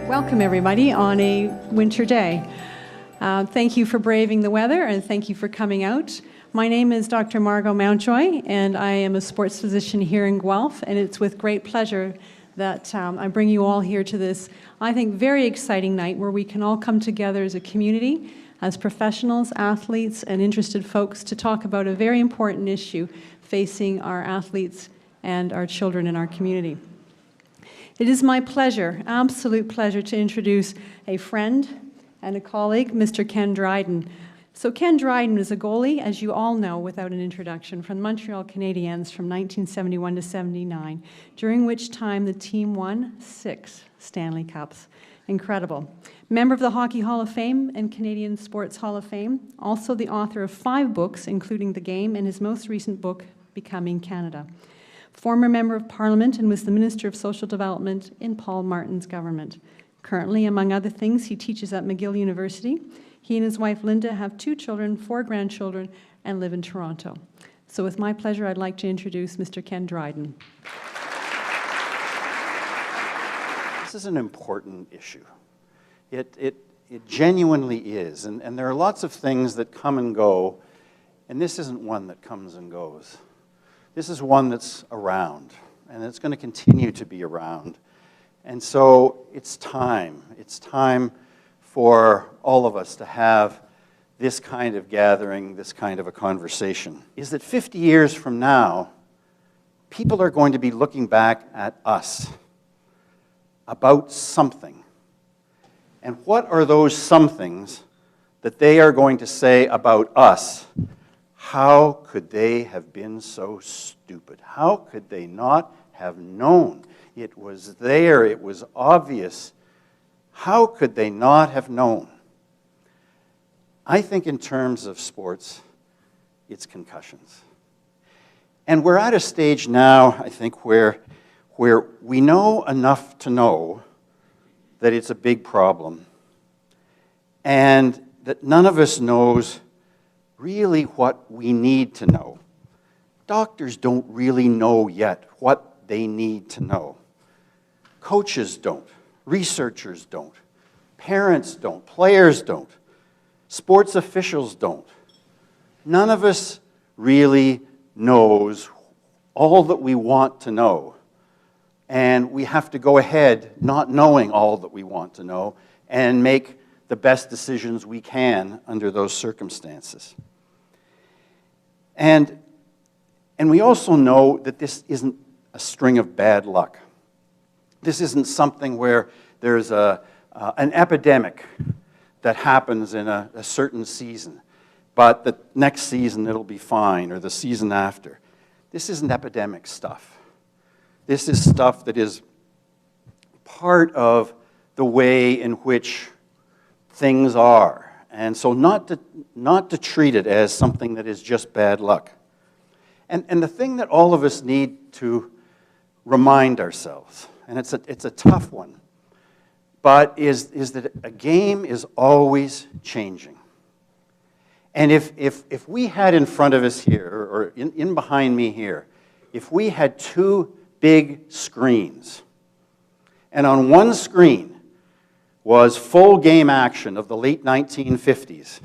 Welcome, everybody, on a winter day. Thank you for braving the weather, and thank you for coming out. My name is Dr. Margot Mountjoy, and I am a sports physician here in Guelph, and it's with great pleasure that I bring you all here to this, I think, very exciting night where we can all come together as a community, as professionals, athletes, and interested folks to talk about a very important issue facing our athletes and our children in our community. It is my pleasure, absolute pleasure, to introduce a friend and a colleague, Mr. Ken Dryden. So Ken Dryden is a goalie, as you all know without an introduction, from the Montreal Canadiens from 1971 to 79, during which time the team won 6 Stanley Cups. Incredible. Member of the Hockey Hall of Fame and Canadian Sports Hall of Fame, also the author of 5 books, including The Game and his most recent book, Becoming Canada. Former Member of Parliament and was the Minister of Social Development in Paul Martin's government. Currently, among other things, he teaches at McGill University. He and his wife, Linda, have 2 children, 4 grandchildren, and live in Toronto. So with my pleasure, I'd like to introduce Mr. Ken Dryden. This is an important issue. It genuinely is, and there are lots of things that come and go, and this isn't one that comes and goes. This is one that's around, and it's going to continue to be around. And so it's time. It's time for all of us to have this kind of gathering, this kind of a conversation. Is that 50 years from now, people are going to be looking back at us about something. And what are those somethings that they are going to say about us? How could they have been so stupid? How could they not have known? It was there. It was obvious. How could they not have known? I think in terms of sports, it's concussions. And we're at a stage now, I think, where we know enough to know that it's a big problem, and that none of us knows really what we need to know. Doctors don't really know yet what they need to know. Coaches don't. Researchers don't. Parents don't. Players don't. Sports officials don't. None of us really knows all that we want to know. And we have to go ahead not knowing all that we want to know and make the best decisions we can under those circumstances. And we also know that this isn't a string of bad luck. This isn't something where there's an epidemic that happens in a certain season, but the next season it'll be fine, or the season after. This isn't epidemic stuff. This is stuff that is part of the way in which things are. And so not to treat it as something that is just bad luck. And the thing that all of us need to remind ourselves, and it's a tough one, but is that a game is always changing. And if we had in front of us here, or in behind me here, if we had 2 big screens, and on one screen was full game action of the late 1950s,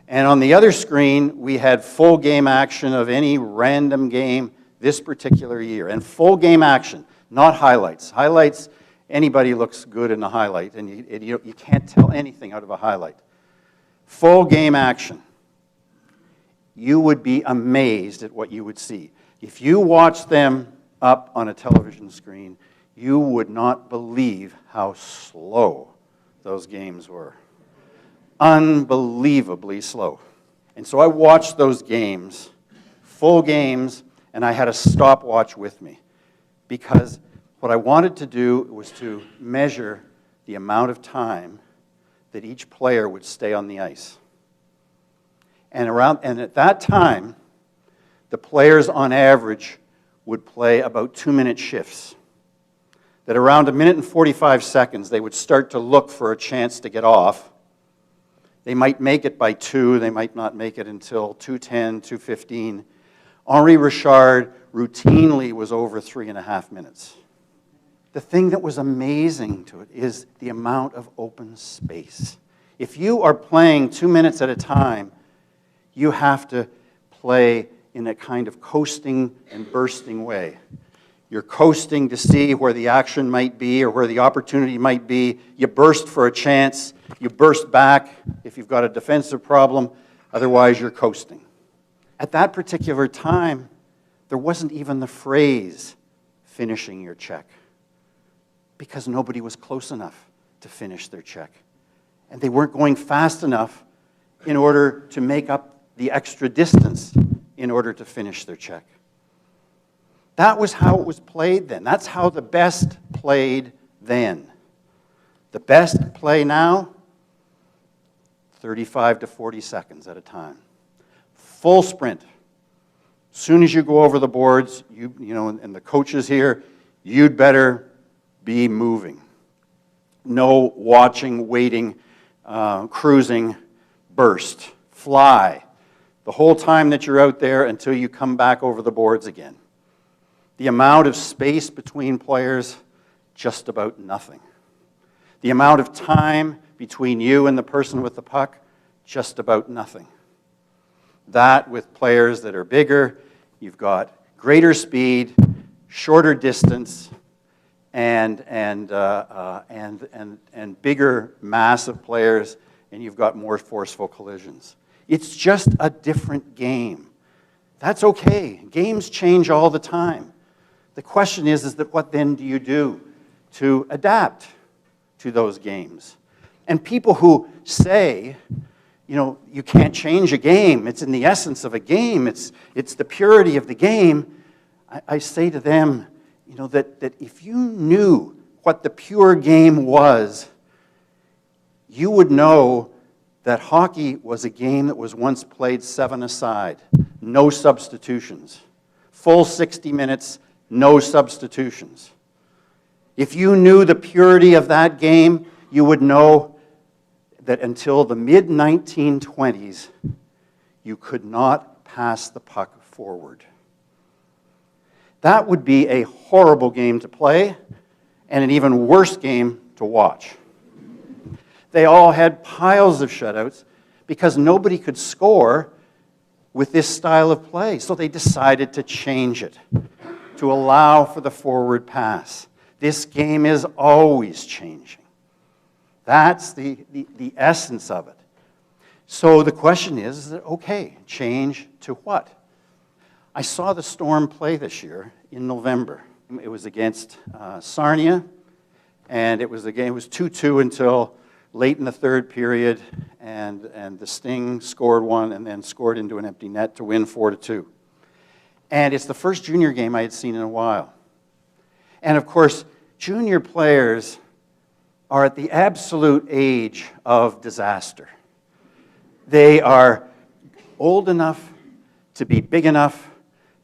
and on the other screen we had full game action of any random game this particular year, and full game action, not highlights. Highlights, anybody looks good in a highlight, and you can't tell anything out of a highlight. Full game action. You would be amazed at what you would see. If you watch them up on a television screen, you would not believe how slow those games were. Unbelievably slow. And so I watched those games, full games, and I had a stopwatch with me, because what I wanted to do was to measure the amount of time that each player would stay on the ice. And at that time, the players on average would play about 2-minute shifts. That around 1 minute and 45 seconds, they would start to look for a chance to get off. They might make it by 2, they might not make it until 2:10, 2:15. Henri Richard routinely was over 3.5 minutes. the thing that was amazing to it is the amount of open space. If you are playing 2 minutes at a time, you have to play in a kind of coasting and bursting way. You're coasting to see where the action might be or where the opportunity might be. You burst for a chance. You burst back if you've got a defensive problem. Otherwise, you're coasting. At that particular time, there wasn't even the phrase, finishing your check, because nobody was close enough to finish their check. And they weren't going fast enough in order to make up the extra distance in order to finish their check. That was how it was played then. That's how the best played then. The best play now, 35 to 40 seconds at a time. Full sprint. As soon as you go over the boards, you know, and the coaches here, you'd better be moving. No watching, waiting, cruising, burst, fly. The whole time that you're out there until you come back over the boards again. The amount of space between players, just about nothing. The amount of time between you and the person with the puck, just about nothing. That with players that are bigger, you've got greater speed, shorter distance, and bigger mass of players, and you've got more forceful collisions. It's just a different game. That's okay. Games change all the time. The question is that what then do you do to adapt to those games? And people who say, you know, you can't change a game. It's in the essence of a game. It's the purity of the game. I say to them, you know, that if you knew what the pure game was, you would know that hockey was a game that was once played 7-a-side, no substitutions. Full 60 minutes, no substitutions. If you knew the purity of that game, you would know that until the mid-1920s, you could not pass the puck forward. That would be a horrible game to play and an even worse game to watch. They all had piles of shutouts because nobody could score with this style of play. So they decided to change it, to allow for the forward pass. This game is always changing. That's the essence of it. So the question is, okay, change to what? I saw the Storm play this year in November. It was against Sarnia, and it was 2-2 until late in the third period, and the Sting scored one and then scored into an empty net to win 4-2. And it's the first junior game I had seen in a while. And of course, junior players are at the absolute age of disaster. They are old enough to be big enough,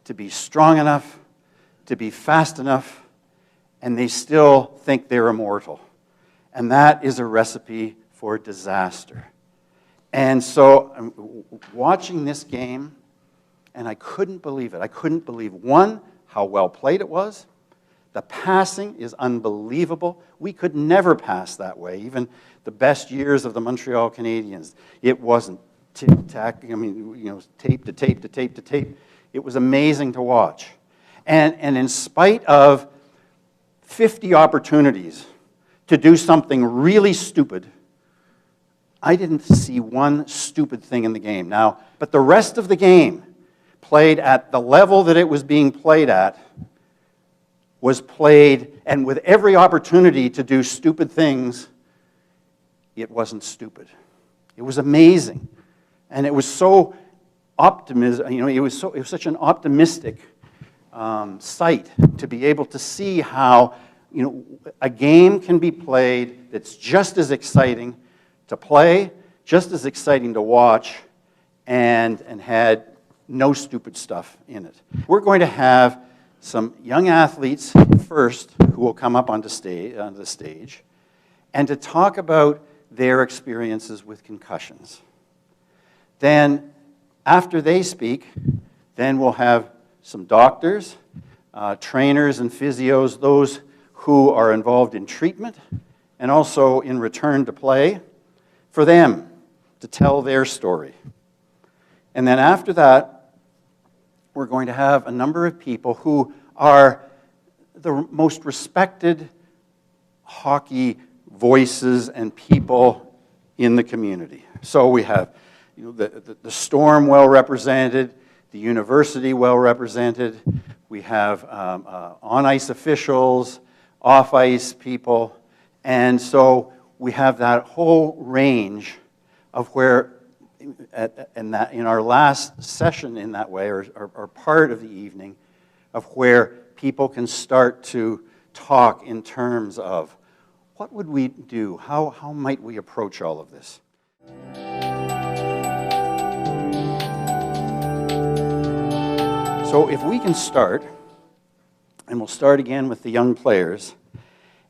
to be strong enough, to be fast enough, and they still think they're immortal. And that is a recipe for disaster. And so I'm watching this game, and I couldn't believe it. I couldn't believe, one, how well played it was. The passing is unbelievable. We could never pass that way. Even the best years of the Montreal Canadiens, it wasn't tick-tack, tape to tape to tape to tape. It was amazing to watch. And in spite of 50 opportunities to do something really stupid, I didn't see one stupid thing in the game. Now, but the rest of the game, played at the level that it was being played at, was played, and with every opportunity to do stupid things, it wasn't stupid. It was amazing. And it was so optimism, it was such an optimistic sight to be able to see how, a game can be played that's just as exciting to play, just as exciting to watch, and had no stupid stuff in it. We're going to have some young athletes first who will come up onto the stage and to talk about their experiences with concussions. Then, after they speak, then we'll have some doctors, trainers and physios, those who are involved in treatment and also in return to play, for them to tell their story. And then after that, we're going to have a number of people who are the most respected hockey voices and people in the community. So we have the Storm well represented, the university well represented, we have on-ice officials, off-ice people, and so we have that whole range of where, in our last session in that way, or part of the evening, of where people can start to talk in terms of what would we do? How might we approach all of this? So if we can start, and we'll start again with the young players,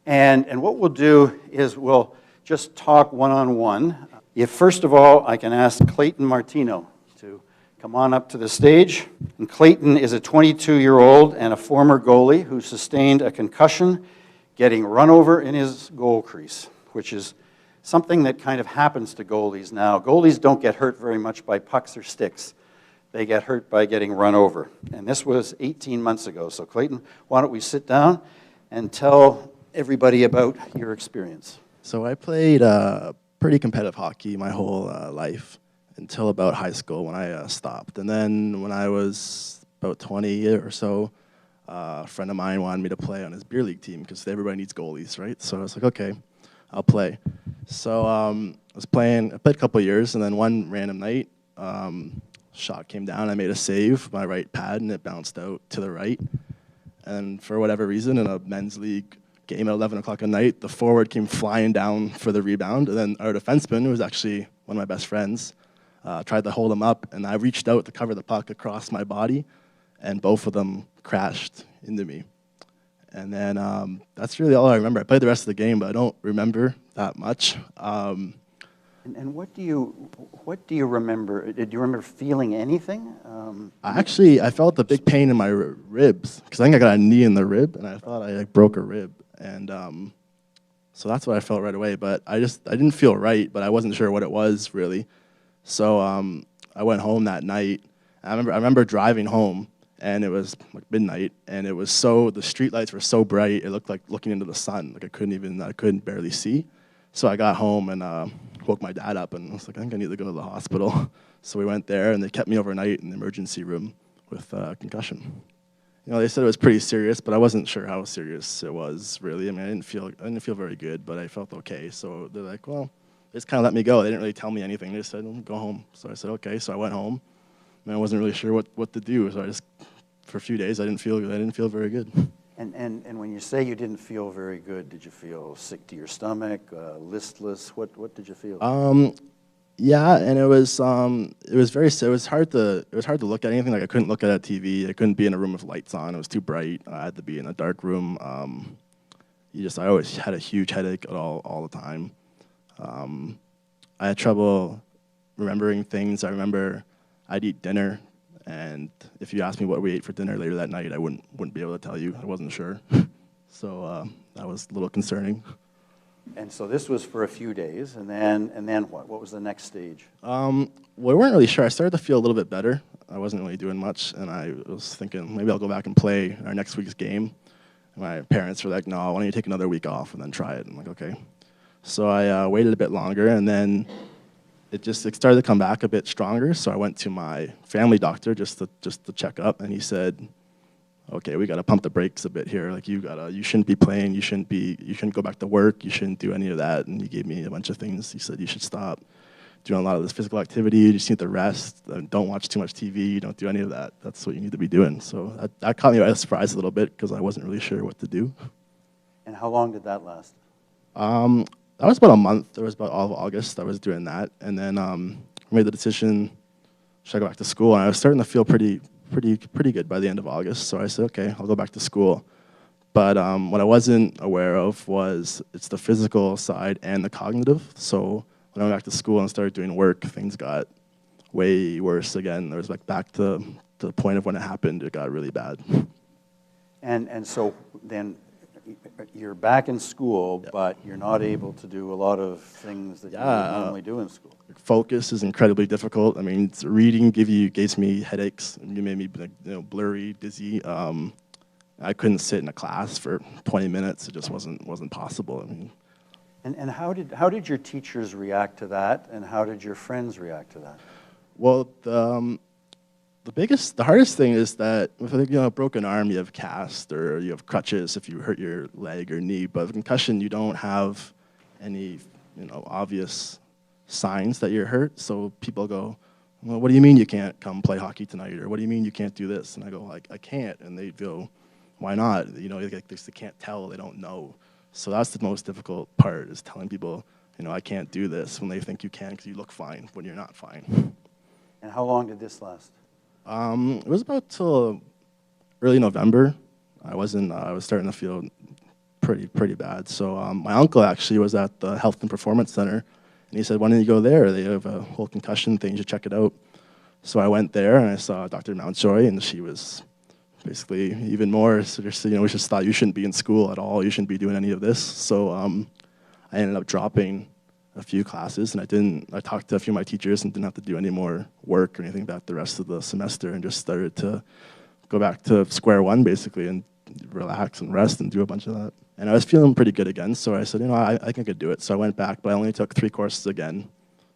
and what we'll do is we'll just talk one-on-one. If first of all, I can ask Clayton Martino to come on up to the stage. And Clayton is a 22-year-old and a former goalie who sustained a concussion getting run over in his goal crease, which is something that kind of happens to goalies now. Goalies don't get hurt very much by pucks or sticks. They get hurt by getting run over. And this was 18 months ago. So Clayton, why don't we sit down and tell everybody about your experience. So I played pretty competitive hockey my whole life until about high school when I stopped. And then when I was about 20 or so, a friend of mine wanted me to play on his beer league team because everybody needs goalies, right? So I was like, okay, I'll play. So I played a couple of years, and then one random night, shot came down, I made a save, my right pad, and it bounced out to the right. And for whatever reason, in a men's league game at 11 o'clock at night, the forward came flying down for the rebound, and then our defenseman, who was actually one of my best friends, tried to hold him up, and I reached out to cover the puck across my body, and both of them crashed into me. And then that's really all I remember. I played the rest of the game, but I don't remember that much. And what do you remember? Did you remember feeling anything? I felt a big pain in my ribs because I think I got a knee in the rib, and I thought I broke a rib, and so that's what I felt right away. But I didn't feel right, but I wasn't sure what it was really. So I went home that night. I remember driving home, and it was like midnight, and the street lights were so bright, it looked like looking into the sun. Like I couldn't barely see. So I got home and woke my dad up, and I was like, I think I need to go to the hospital. So we went there, and they kept me overnight in the emergency room with concussion. They said it was pretty serious, but I wasn't sure how serious it was really. I mean, I didn't feel very good, but I felt okay. So they're like, well, they just kind of let me go. They didn't really tell me anything. They just said, go home. So I said, okay. So I went home, and I wasn't really sure what to do. So for a few days, I didn't feel very good. And when you say you didn't feel very good, did you feel sick to your stomach, listless? What did you feel? Yeah, and it was hard to look at anything. Like I couldn't look at a TV. I couldn't be in a room with lights on. It was too bright. I had to be in a dark room. I always had a huge headache all the time. I had trouble remembering things. I remember I'd eat dinner, and if you asked me what we ate for dinner later that night, I wouldn't be able to tell you. I wasn't sure. So that was a little concerning. And so this was for a few days, and then what? What was the next stage? We weren't really sure. I started to feel a little bit better. I wasn't really doing much, and I was thinking maybe I'll go back and play our next week's game. And my parents were like, no, why don't you take another week off and then try it? I'm like, okay. So I waited a bit longer, and then it started to come back a bit stronger. So I went to my family doctor just to check up, and he said, okay, we got to pump the brakes a bit here. Like you shouldn't be playing. You shouldn't go back to work. You shouldn't do any of that. And he gave me a bunch of things. He said you should stop doing a lot of this physical activity. You just need to rest. Don't watch too much TV. Don't do any of that. That's what you need to be doing. So that caught me by surprise a little bit because I wasn't really sure what to do. And how long did that last? That was about a month. It was about all of August I was doing that. And then I made the decision, should I go back to school? And I was starting to feel pretty good by the end of August. So I said, okay, I'll go back to school. But what I wasn't aware of was it's the physical side and the cognitive. So when I went back to school and started doing work, things got way worse again. There was like back to the point of when it happened, it got really bad. And so then, you're back in school, but you're not able to do a lot of things that you would normally do in school. Focus is incredibly difficult. I mean, reading gives me headaches, and you made me blurry, dizzy. I couldn't sit in a class for 20 minutes. It just wasn't possible. I mean, and how did your teachers react to that, and how did your friends react to that? well, the hardest thing is that with a broken arm, you have cast or you have crutches if you hurt your leg or knee. But with concussion, you don't have any obvious signs that you're hurt. So people go, well, what do you mean you can't come play hockey tonight? Or what do you mean you can't do this? And I go, I can't. And they go, why not? They can't tell, they don't know. So that's the most difficult part, is telling people, I can't do this, when they think you can because you look fine when you're not fine. And how long did this last? It was about till early November. I was starting to feel pretty bad. So my uncle actually was at the Health and Performance Center, and he said, why don't you go there? They have a whole concussion thing, you should check it out. So I went there, and I saw Dr. Mountjoy, and she was basically even more sort of, we just thought, you shouldn't be in school at all, you shouldn't be doing any of this. So I ended up dropping a few classes, and I talked to a few of my teachers and didn't have to do any more work or anything about the rest of the semester, and just started to go back to square one basically and relax and rest and do a bunch of that. And I was feeling pretty good again, so I said, I think I could do it. So I went back, but I only took 3 courses again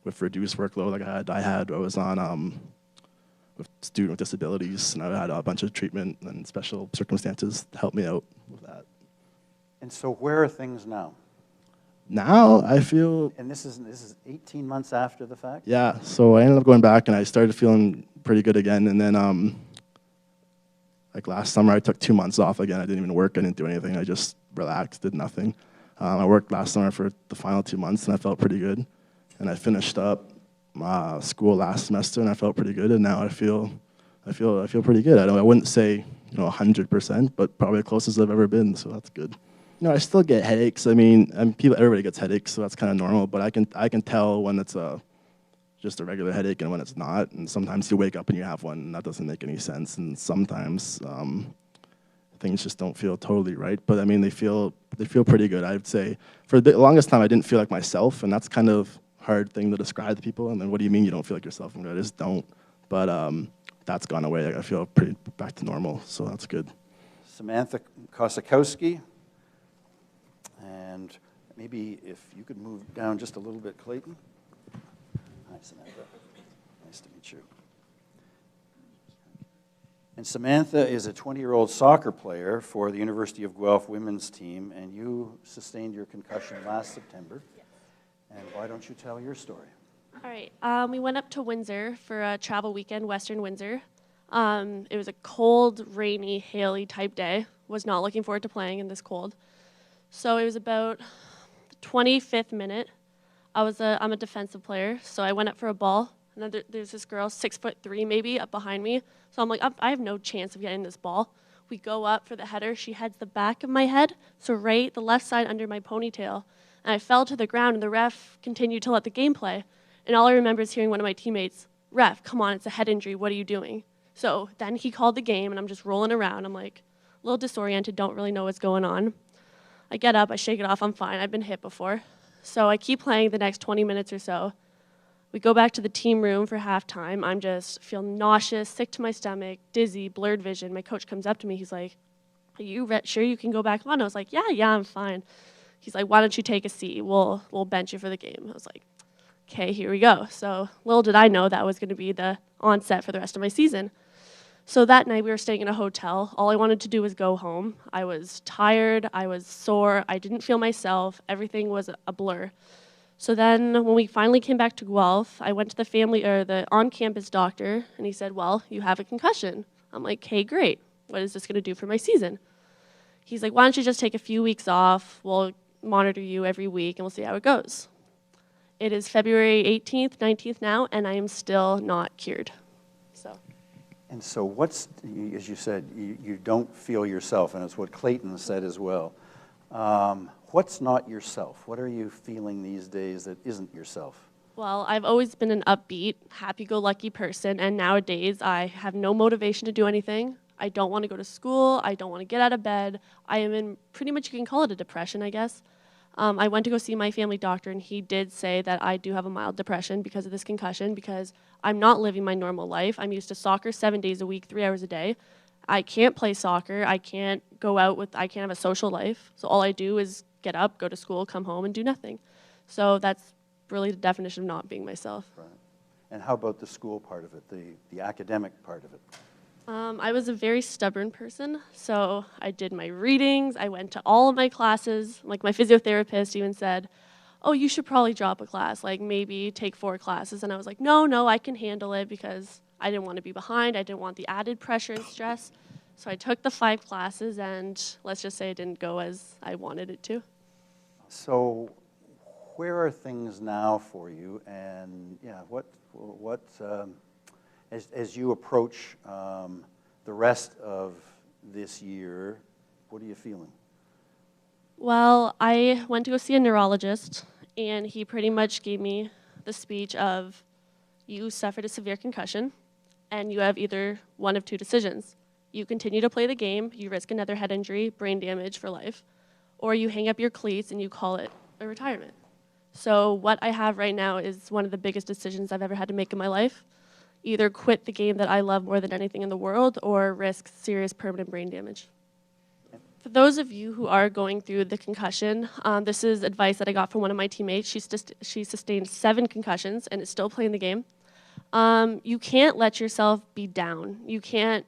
with reduced workload. Like I was on with student with disabilities, and I had a bunch of treatment and special circumstances to help me out with that. And so where are things now? Now I feel... And this is 18 months after the fact? Yeah, so I ended up going back, and I started feeling pretty good again. And then like last summer, I took 2 months off again. I didn't even work, I didn't do anything. I just relaxed, did nothing. I worked last summer for the final 2 months, and I felt pretty good. And I finished up school last semester, and I felt pretty good. And now I feel pretty good. I wouldn't say 100%, but probably as close as I've ever been. So that's good. I still get headaches. I mean, everybody gets headaches, so that's kind of normal. But I can tell when it's just a regular headache and when it's not. And sometimes you wake up and you have one, and that doesn't make any sense. And sometimes things just don't feel totally right. But I mean, they feel pretty good. I'd say for the longest time, I didn't feel like myself, and that's kind of hard thing to describe to people. And then, what do you mean you don't feel like yourself? And I just don't. But that's gone away. I feel pretty back to normal, so that's good. Samantha Kosakowski. And maybe if you could move down just a little bit, Clayton. Hi, Samantha. Nice to meet you. And Samantha is a 20-year-old soccer player for the University of Guelph women's team, and you sustained your concussion last September. Yes. And why don't you tell your story? All right. We went up to Windsor for a travel weekend, Western Windsor. It was a cold, rainy, haily type day. Was not looking forward to playing in this cold. So it was about the 25th minute. I'm a defensive player, so I went up for a ball. And there's this girl, 6'3" maybe, up behind me. So I'm like, I have no chance of getting this ball. We go up for the header. She heads the back of my head, so right the left side under my ponytail. And I fell to the ground, and the ref continued to let the game play. And all I remember is hearing one of my teammates, "Ref, come on, it's a head injury. What are you doing?" So then he called the game, and I'm just rolling around. I'm like a little disoriented, don't really know what's going on. I get up, I shake it off, I'm fine. I've been hit before. So I keep playing the next 20 minutes or so. We go back to the team room for halftime. I'm just feel nauseous, sick to my stomach, dizzy, blurred vision. My coach comes up to me. He's like, "Are you sure you can go back on?" I was like, yeah, I'm fine. He's like, "Why don't you take a seat? We'll bench you for the game." I was like, okay, here we go. So little did I know that was going to be the onset for the rest of my season. So that night we were staying in a hotel. All I wanted to do was go home. I was tired, I was sore, I didn't feel myself, everything was a blur. So then when we finally came back to Guelph, I went to the on-campus doctor, and he said, "Well, you have a concussion." I'm like, "Hey, great. What is this going to do for my season?" He's like, "Why don't you just take a few weeks off? We'll monitor you every week, and we'll see how it goes." It is February 18th, 19th now, and I am still not cured. And so as you said, you don't feel yourself, and it's what Clayton said as well. What's not yourself? What are you feeling these days that isn't yourself? Well, I've always been an upbeat, happy-go-lucky person, and nowadays I have no motivation to do anything. I don't want to go to school. I don't want to get out of bed. I am in pretty much, you can call it a depression, I guess. I went to go see my family doctor, and he did say that I do have a mild depression because of this concussion, because I'm not living my normal life. I'm used to soccer 7 days a week, 3 hours a day. I can't play soccer. I can't go out I can't have a social life. So all I do is get up, go to school, come home, and do nothing. So that's really the definition of not being myself. Right. And how about the school part of it, the academic part of it? I was a very stubborn person, so I did my readings. I went to all of my classes. Like, my physiotherapist even said, oh, you should probably drop a class, like maybe take 4 classes. And I was like, no, I can handle it, because I didn't want to be behind. I didn't want the added pressure and stress. So I took the 5 classes, and let's just say it didn't go as I wanted it to. So where are things now for you? And as you approach the rest of this year, what are you feeling? Well, I went to go see a neurologist, and he pretty much gave me the speech of, you suffered a severe concussion, and you have either one of 2 decisions. You continue to play the game, you risk another head injury, brain damage for life, or you hang up your cleats and you call it a retirement. So what I have right now is one of the biggest decisions I've ever had to make in my life. Either quit the game that I love more than anything in the world, or risk serious permanent brain damage. For those of you who are going through the concussion, this is advice that I got from one of my teammates. She sustained 7 concussions and is still playing the game. You can't let yourself be down. You can't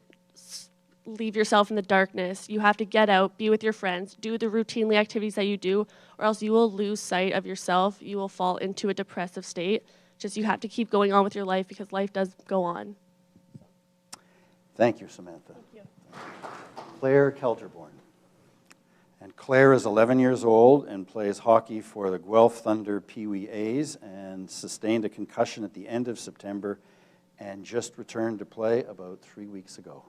leave yourself in the darkness. You have to get out, be with your friends, do the routinely activities that you do, or else you will lose sight of yourself. You will fall into a depressive state. Just, you have to keep going on with your life, because life does go on. Thank you, Samantha. Thank you. Claire Kelterborn. And Claire is 11 years old and plays hockey for the Guelph Thunder Pee Wee A's, and sustained a concussion at the end of September and just returned to play about 3 weeks ago.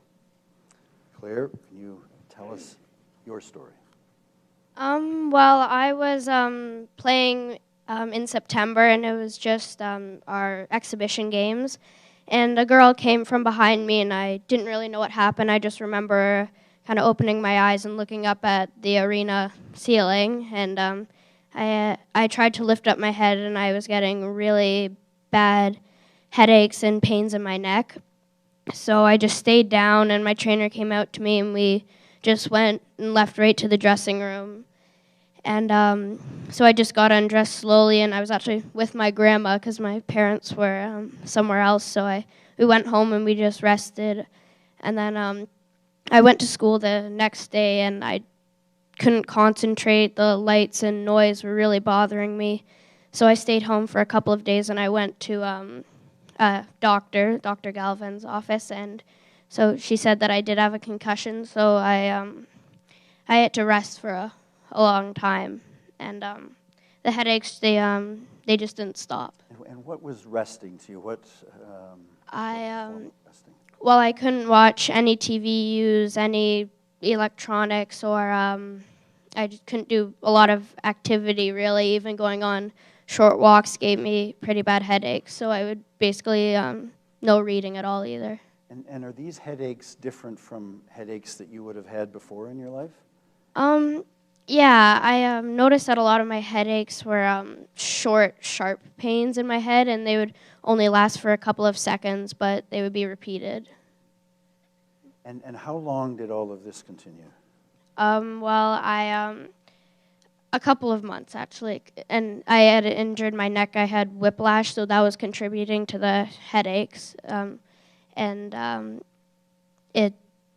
Claire, can you tell us your story? Well, I was playing in September, and it was just our exhibition games. And a girl came from behind me, and I didn't really know what happened. I just remember kind of opening my eyes and looking up at the arena ceiling. And I tried to lift up my head, and I was getting really bad headaches and pains in my neck. So I just stayed down, and my trainer came out to me, and we just went and left right to the dressing room. And so I just got undressed slowly, and I was actually with my grandma because my parents were somewhere else. So we went home, and we just rested. And then I went to school the next day, and I couldn't concentrate. The lights and noise were really bothering me. So I stayed home for a couple of days, and I went to Dr. Galvin's office, and so she said that I did have a concussion, so I had to rest for a long time, and the headaches, they just didn't stop. And what was resting to you? Resting? Well, I couldn't watch any TV, use any electronics, or I just couldn't do a lot of activity, really. Even going on short walks gave me pretty bad headaches, so I would basically no reading at all either. And are these headaches different from headaches that you would have had before in your life? Yeah, I noticed that a lot of my headaches were short, sharp pains in my head, and they would only last for a couple of seconds, but they would be repeated. And how long did all of this continue? Well, a couple of months, actually. And I had injured my neck. I had whiplash, so that was contributing to the headaches. I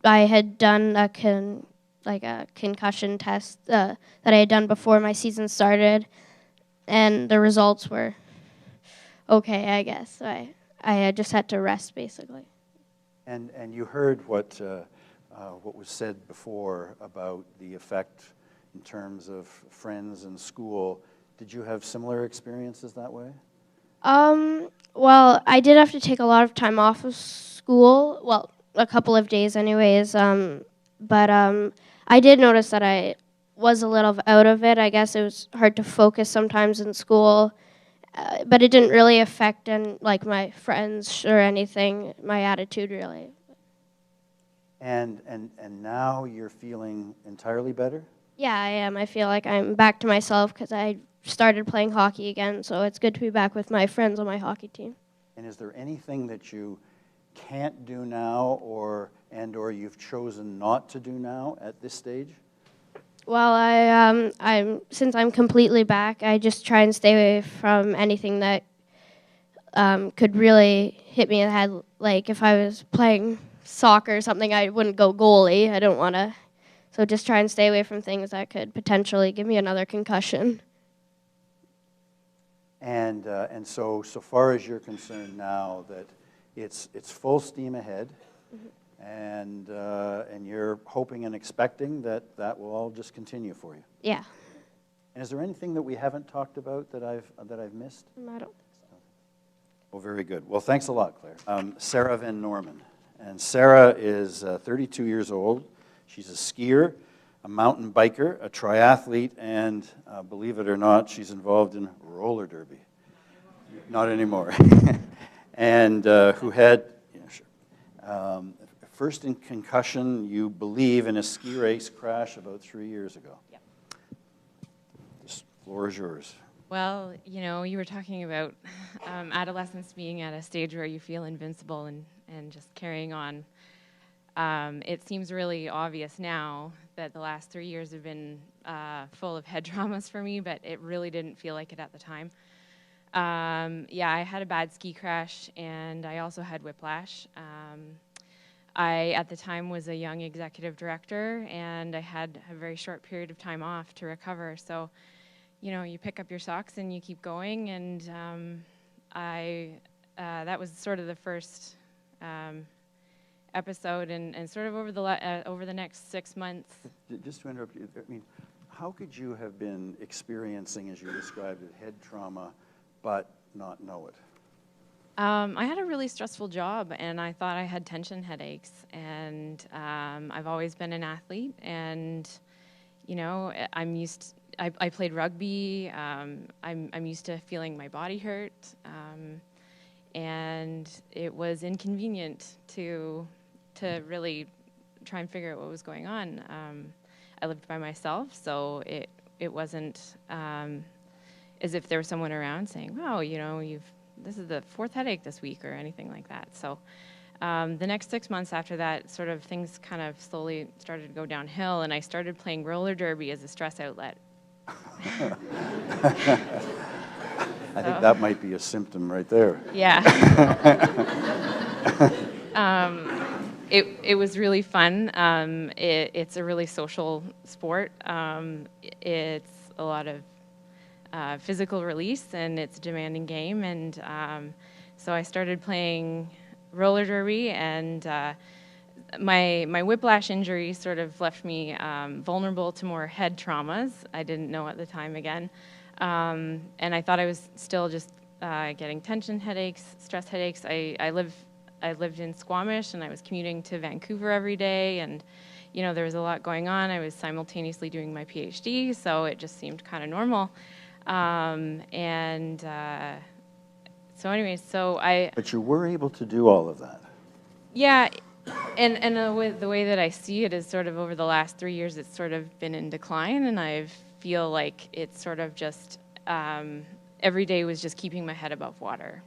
had done a concussion test that I had done before my season started, and the results were okay, I guess. I just had to rest, basically. And you heard what was said before about the effect in terms of friends and school. Did you have similar experiences that way? Well, I did have to take a lot of time off of school. Well, a couple of days anyways. But I did notice that I was a little out of it. I guess it was hard to focus sometimes in school. But it didn't really affect my friends or anything, my attitude really. And now you're feeling entirely better? Yeah, I am. I feel like I'm back to myself because I started playing hockey again, so it's good to be back with my friends on my hockey team. And is there anything that you can't do now or you've chosen not to do now at this stage? Well, since I'm completely back, I just try and stay away from anything that could really hit me in the head. Like if I was playing soccer or something, I wouldn't go goalie. I don't want to. So just try and stay away from things that could potentially give me another concussion. And so far as you're concerned now, that it's full steam ahead, and you're hoping and expecting that will all just continue for you. Yeah. And is there anything that we haven't talked about that I've missed? I don't. Well, very good. Well, thanks a lot, Claire. Sarah Van Norman. And Sarah is 32 years old. She's a skier, a mountain biker, a triathlete, and believe it or not, she's involved in roller derby. Not anymore. And who had, first in concussion, you believe, in a ski race crash about 3 years ago. Yep. This floor is yours. Well, you were talking about adolescence being at a stage where you feel invincible and just carrying on. It seems really obvious now that the last 3 years have been full of head traumas for me, but it really didn't feel like it at the time. I had a bad ski crash, and I also had whiplash. I, at the time, was a young executive director, and I had a very short period of time off to recover. So, you pick up your socks and you keep going, and that was sort of the first episode, and sort of over the next 6 months. Just to interrupt you, I mean, how could you have been experiencing, as you described it, head trauma, but not know it? I had a really stressful job, and I thought I had tension headaches, and I've always been an athlete, and I played rugby. I'm used to feeling my body hurt, and it was inconvenient to really try and figure out what was going on. I lived by myself, so it wasn't as if there was someone around saying, "Wow, this is the fourth headache this week," or anything like that. So the next 6 months after that, sort of things kind of slowly started to go downhill, and I started playing roller derby as a stress outlet. I think that might be a symptom right there. Yeah. It was really fun. It's a really social sport. It's a lot of physical release, and it's a demanding game. And so I started playing roller derby, and my whiplash injury sort of left me vulnerable to more head traumas. I didn't know at the time again. And I thought I was still just getting tension headaches, stress headaches. I lived in Squamish, and I was commuting to Vancouver every day, and there was a lot going on. I was simultaneously doing my PhD, so it just seemed kind of normal. But you were able to do all of that. Yeah, and the way that I see it is sort of over the last 3 years, it's sort of been in decline, and I feel like it's sort of just every day was just keeping my head above water.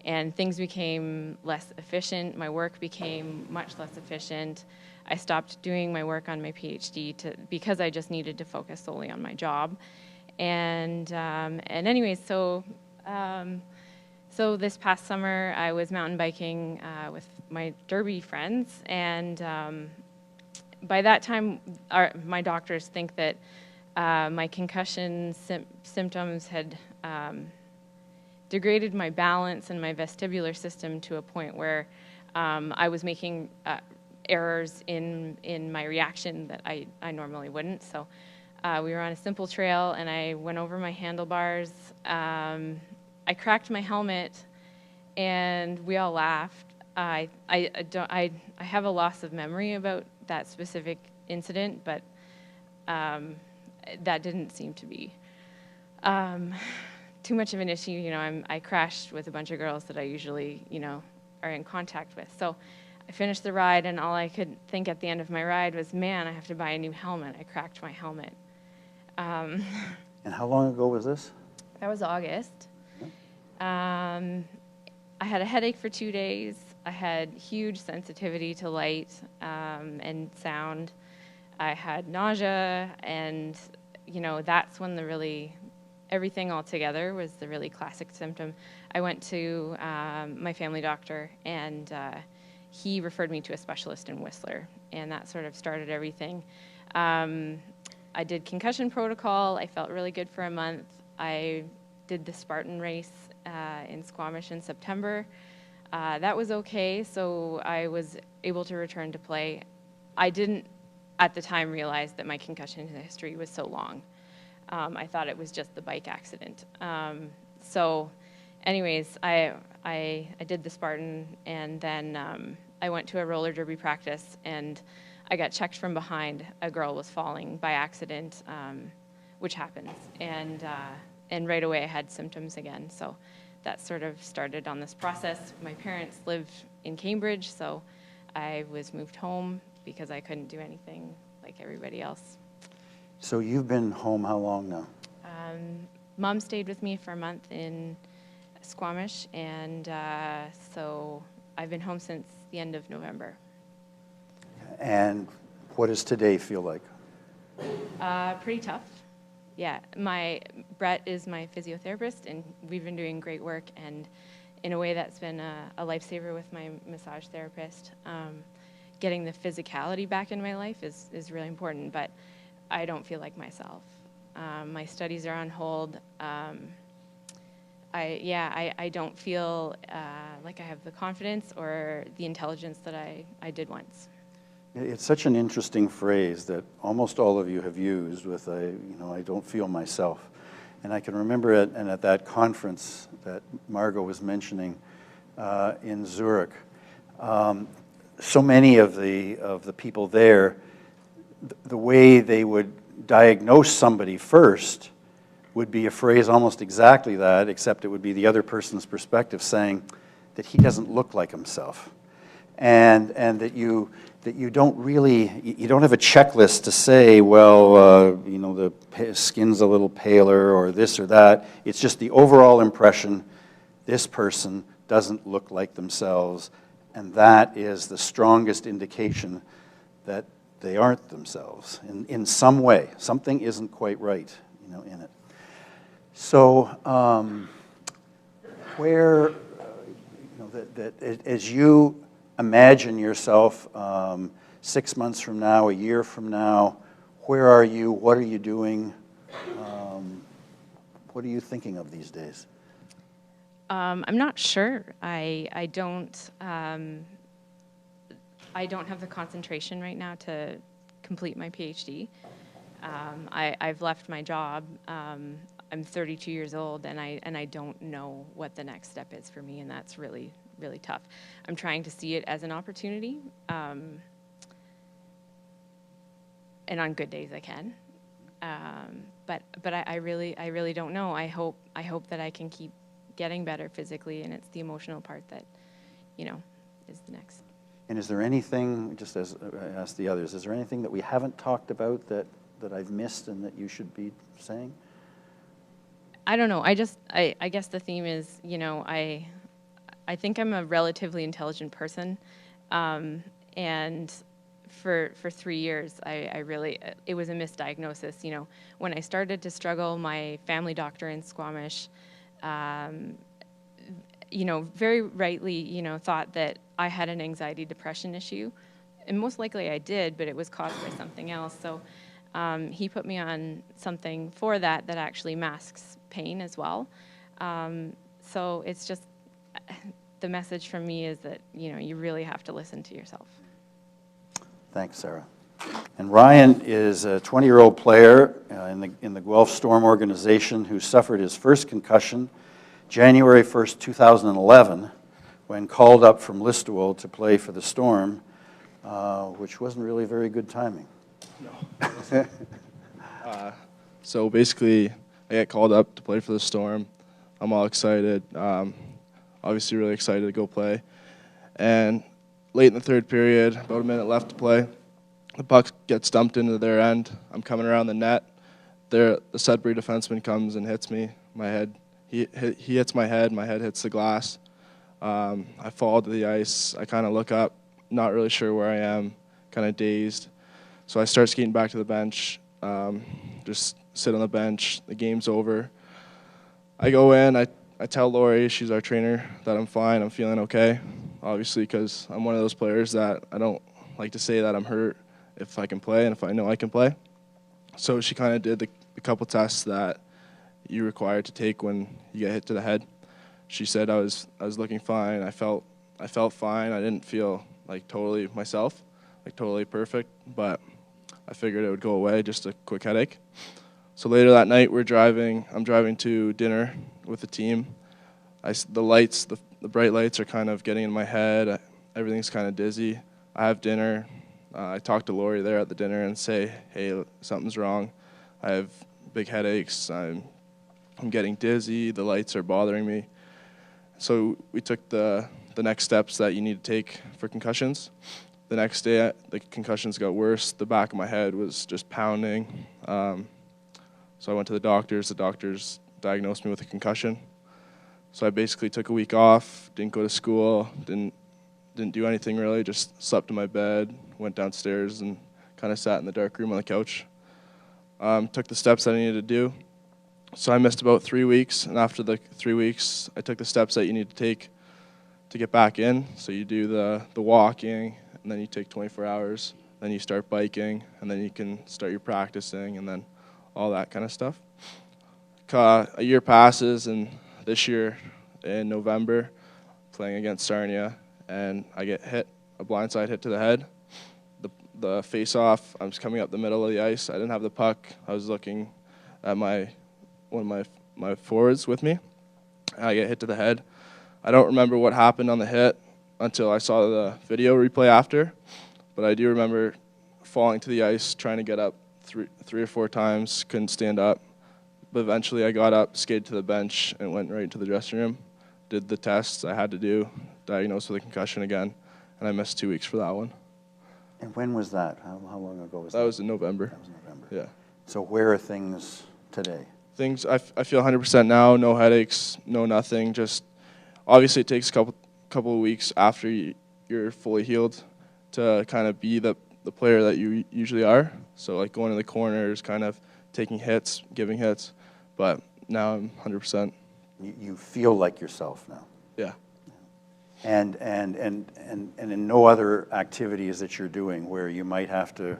And things became less efficient. My work became much less efficient. I stopped doing my work on my PhD because I just needed to focus solely on my job. And anyways, so this past summer I was mountain biking with my derby friends, and by that time my doctors think that my concussion symptoms had degraded my balance and my vestibular system to a point where I was making errors in my reaction that I normally wouldn't. So we were on a simple trail, and I went over my handlebars. I cracked my helmet, and we all laughed. I have a loss of memory about that specific incident, but that didn't seem to be too much of an issue. I crashed with a bunch of girls that I usually, are in contact with. So I finished the ride, and all I could think at the end of my ride was, man, I have to buy a new helmet. I cracked my helmet. And how long ago was this? That was August. I had a headache for 2 days. I had huge sensitivity to light and sound. I had nausea, and that's when everything all together was the really classic symptom. I went to my family doctor, and he referred me to a specialist in Whistler, and that sort of started everything. I did concussion protocol. I felt really good for a month. I did the Spartan race in Squamish in September. That was okay, so I was able to return to play. I didn't, at the time, realize that my concussion history was so long. I thought it was just the bike accident. So anyways, I did the Spartan, and then I went to a roller derby practice, and I got checked from behind. A girl was falling by accident, which happens, and right away I had symptoms again. So that sort of started on this process. My parents live in Cambridge, so I was moved home because I couldn't do anything like everybody else. So you've been home how long now? Mom stayed with me for a month in Squamish, and so I've been home since the end of November. And what does today feel like? Pretty tough. Yeah, Brett is my physiotherapist, and we've been doing great work, and in a way that's been a lifesaver with my massage therapist. Getting the physicality back in my life is really important, but I don't feel like myself. My studies are on hold. I don't feel like I have the confidence or the intelligence that I did once. It's such an interesting phrase that almost all of you have used with I don't feel myself. And I can remember at that conference that Margot was mentioning in Zurich, so many of the people there, the way they would diagnose somebody first would be a phrase almost exactly that, except it would be the other person's perspective saying that he doesn't look like himself. And that you don't have a checklist to say, well, the skin's a little paler or this or that. It's just the overall impression, this person doesn't look like themselves, and that is the strongest indication that they aren't themselves in some way. Something isn't quite right, in it. So where, as you imagine yourself 6 months from now, a year from now, where are you? What are you doing? What are you thinking of these days? I'm not sure. I don't have the concentration right now to complete my PhD. I've left my job. I'm 32 years old, and I don't know what the next step is for me, and that's really, really tough. I'm trying to see it as an opportunity, and on good days I can. But I really don't know. I hope that I can keep getting better physically, and it's the emotional part that, is the next. And is there anything, just as I asked the others, is there anything that we haven't talked about that I've missed and that you should be saying? I don't know. I guess the theme is, I think I'm a relatively intelligent person, and for 3 years, I really, it was a misdiagnosis. When I started to struggle, my family doctor in Squamish, very rightly, thought that I had an anxiety depression issue, and most likely I did, but it was caused by something else. So he put me on something for that actually masks pain as well. So it's just, the message from me is that, you really have to listen to yourself. Thanks, Sarah. And Ryan is a 20-year-old player in the Guelph Storm organization who suffered his first concussion January 1st, 2011, when called up from Listowel to play for the Storm, which wasn't really very good timing. No. So basically, I get called up to play for the Storm. I'm all excited. Obviously really excited to go play. And late in the third period, about a minute left to play. The puck gets dumped into their end. I'm coming around the net. The Sudbury defenseman comes and hits me. My head. He hits my head. My head hits the glass. I fall to the ice. I kind of look up, not really sure where I am, kind of dazed. So I start skating back to the bench. Just sit on the bench. The game's over. I go in. I tell Lori, she's our trainer, that I'm fine. I'm feeling okay. Obviously, because I'm one of those players that I don't like to say that I'm hurt if I can play and if I know I can play. So she kind of did the couple tests that you're required to take when you get hit to the head. She said I was looking fine. I felt fine. I didn't feel like totally myself, like totally perfect, but I figured it would go away, just a quick headache. So later that night I'm driving to dinner with the team. The bright lights are kind of getting in my head. Everything's kind of dizzy. I have dinner. I talk to Lori there at the dinner and say, hey, something's wrong. I have big headaches. I'm getting dizzy. The lights are bothering me. So we took the next steps that you need to take for concussions. The next day, the concussions got worse. The back of my head was just pounding. So I went to the doctors. The doctors diagnosed me with a concussion. So I basically took a week off, didn't go to school, didn't do anything really, just slept in my bed, went downstairs and kind of sat in the dark room on the couch. Took the steps that I needed to do. So I missed about 3 weeks, and after the 3 weeks, I took the steps that you need to take to get back in. So you do the walking, and then you take 24 hours, then you start biking, and then you can start your practicing, and then all that kind of stuff. A year passes, and this year in November, playing against Sarnia, and I get hit, a blindside hit to the head. The face-off, I was coming up the middle of the ice. I didn't have the puck. I was looking at one of my forwards with me. And I get hit to the head. I don't remember what happened on the hit until I saw the video replay after, but I do remember falling to the ice, trying to get up three or four times, couldn't stand up. But eventually I got up, skated to the bench, and went right into the dressing room, did the tests I had to do, diagnosed with a concussion again, and I missed 2 weeks for that one. And when was that? How long ago was that? That was in November. That was November. Yeah. So where are things today? I feel 100% now, no headaches, no nothing. Just obviously it takes a couple of weeks after you're fully healed to kind of be the player that you usually are. So like going to the corners, kind of taking hits, giving hits. But now I'm 100%. You feel like yourself now. Yeah. And in no other activities that you're doing where you might have to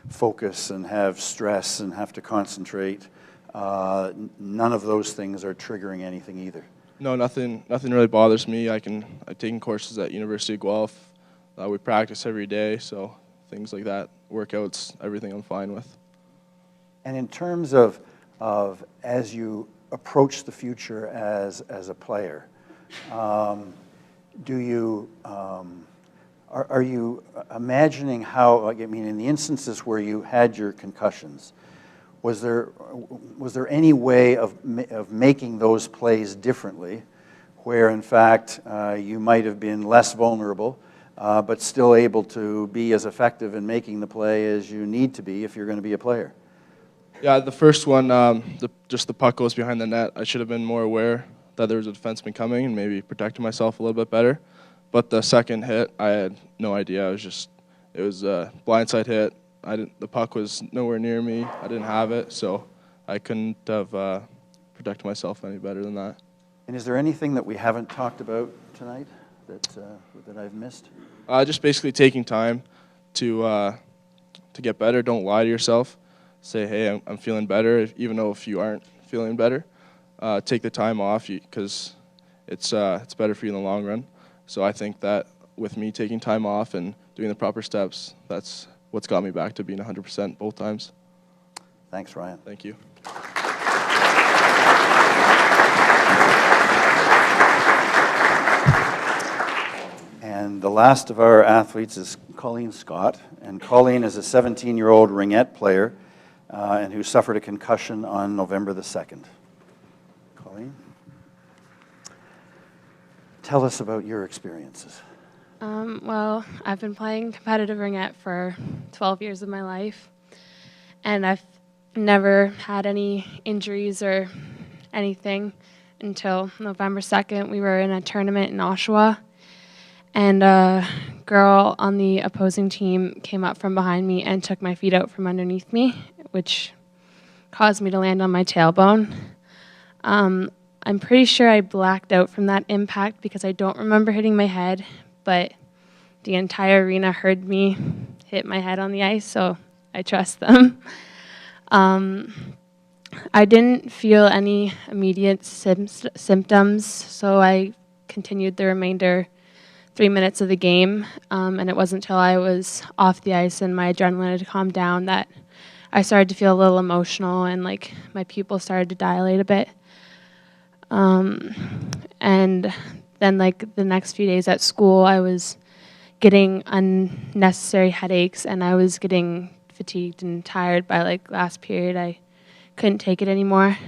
focus and have stress and have to concentrate, none of those things are triggering anything either. No, nothing really bothers me. I've taken courses at University of Guelph. We practice every day, so things like that, workouts, everything I'm fine with. And in terms of as you approach the future as a player, do you are you imagining how? Like, I mean, in the instances where you had your concussions, was there any way of making those plays differently, where in fact you might have been less vulnerable, but still able to be as effective in making the play as you need to be if you're going to be a player? Yeah, the first one, just the puck goes behind the net. I should have been more aware that there was a defenseman coming and maybe protected myself a little bit better. But the second hit, I had no idea. It was a blindside hit. The puck was nowhere near me. I didn't have it, so I couldn't have protected myself any better than that. And is there anything that we haven't talked about tonight that I've missed? Just basically taking time to get better. Don't lie to yourself. Say, hey, I'm feeling better, even though if you aren't feeling better. Take the time off because it's better for you in the long run. So I think that with me taking time off and doing the proper steps, that's what's got me back to being 100% both times. Thanks, Ryan. Thank you. And the last of our athletes is Colleen Scott. And Colleen is a 17-year-old ringette player and who suffered a concussion on November the 2nd. Colleen, tell us about your experiences. Well, I've been playing competitive ringette for 12 years of my life, and I've never had any injuries or anything until November 2nd. We were in a tournament in Oshawa, and a girl on the opposing team came up from behind me and took my feet out from underneath me, which caused me to land on my tailbone. I'm pretty sure I blacked out from that impact because I don't remember hitting my head, but the entire arena heard me hit my head on the ice, so I trust them. I didn't feel any immediate symptoms, so I continued the remainder 3 minutes of the game, and it wasn't until I was off the ice and my adrenaline had calmed down that I started to feel a little emotional and like my pupils started to dilate a bit. And then like the next few days at school, I was getting unnecessary headaches and I was getting fatigued and tired by like last period. I couldn't take it anymore.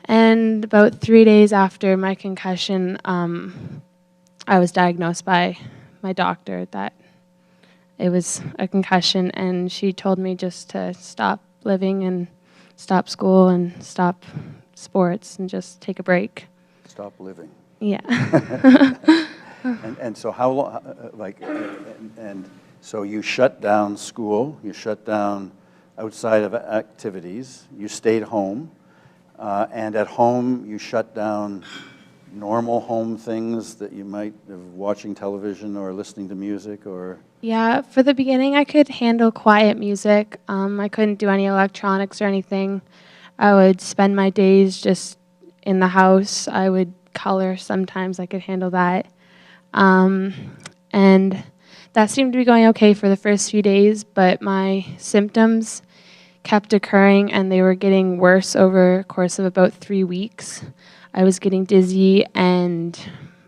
And about 3 days after my concussion, I was diagnosed by my doctor that it was a concussion, and she told me just to stop living and stop school and stop sports and just take a break. Stop living. Yeah. And so how long, and so you shut down school, you shut down outside of activities, you stayed home, and at home you shut down normal home things that you might have watching television or listening to music or... Yeah, for the beginning I could handle quiet music. I couldn't do any electronics or anything. I would spend my days just in the house. I would color sometimes. I could handle that. And that seemed to be going okay for the first few days, but my symptoms kept occurring and they were getting worse over a course of about 3 weeks. I was getting dizzy and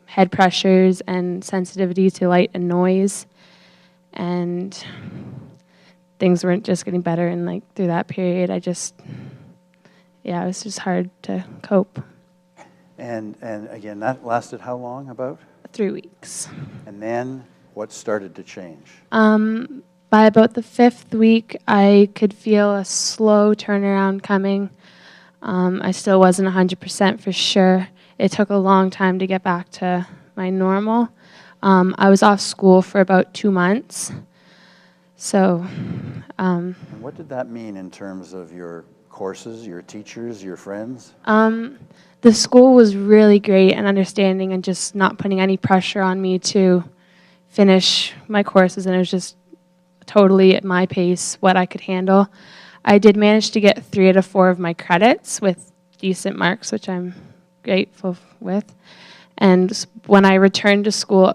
head pressures and sensitivity to light and noise, and things weren't just getting better. And like through that period, it was just hard to cope. And again, that lasted how long, about? 3 weeks. And then what started to change? By about the 5th week, I could feel a slow turnaround coming. I still wasn't 100% for sure. It took a long time to get back to my normal. I was off school for about 2 months. So. And what did that mean in terms of your courses, your teachers, your friends? The school was really great and understanding and just not putting any pressure on me to finish my courses, and it was just totally at my pace, what I could handle. I did manage to get 3 out of 4 of my credits with decent marks, which I'm grateful with. And when I returned to school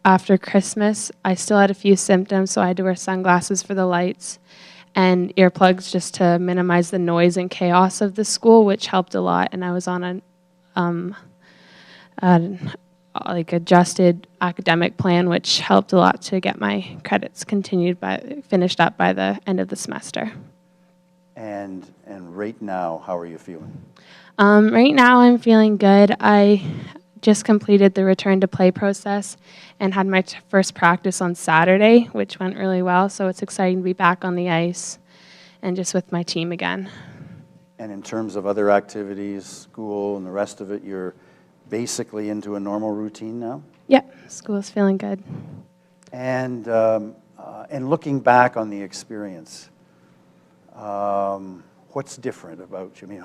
after Christmas, I still had a few symptoms, so I had to wear sunglasses for the lights and earplugs just to minimize the noise and chaos of the school, which helped a lot. And I was on adjusted academic plan, which helped a lot to get my credits finished up by the end of the semester. And right now, how are you feeling? Right now, I'm feeling good. I just completed the return to play process and had my first practice on Saturday, which went really well. So it's exciting to be back on the ice and just with my team again. And in terms of other activities, school and the rest of it, you're basically into a normal routine now? Yeah, school's feeling good. And looking back on the experience, what's different about you? I mean,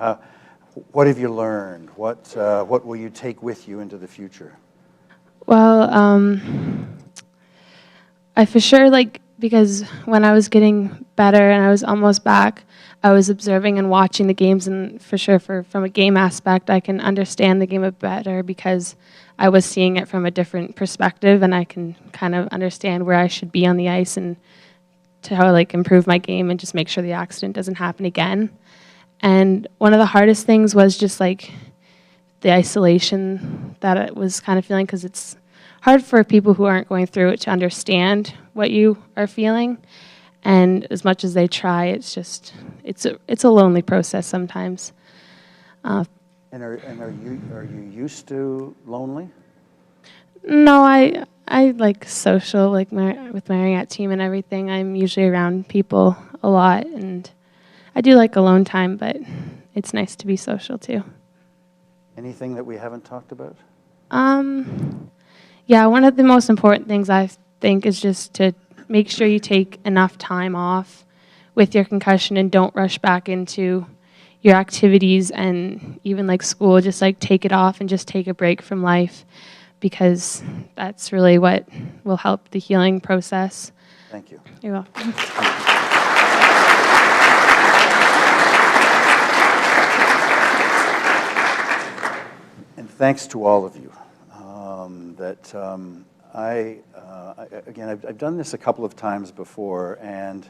what have you learned? What will you take with you into the future? Well, I for sure, because when I was getting better and I was almost back, I was observing and watching the games, and for sure from a game aspect, I can understand the game a bit better because I was seeing it from a different perspective, and I can kind of understand where I should be on the ice and to how improve my game and just make sure the accident doesn't happen again. And one of the hardest things was just the isolation that it was kind of feeling, because it's hard for people who aren't going through it to understand what you are feeling. And as much as they try, it's a lonely process sometimes. And are you used to lonely? No, I like social, like with my ring out team and everything. I'm usually around people a lot, and I do like alone time, but it's nice to be social too. Anything that we haven't talked about? Yeah, one of the most important things I think is just to make sure you take enough time off with your concussion and don't rush back into your activities and even like school. Just like take it off and just take a break from life, because that's really what will help the healing process. Thank you. You're welcome. And thanks to all of you. Again, I've done this a couple of times before, and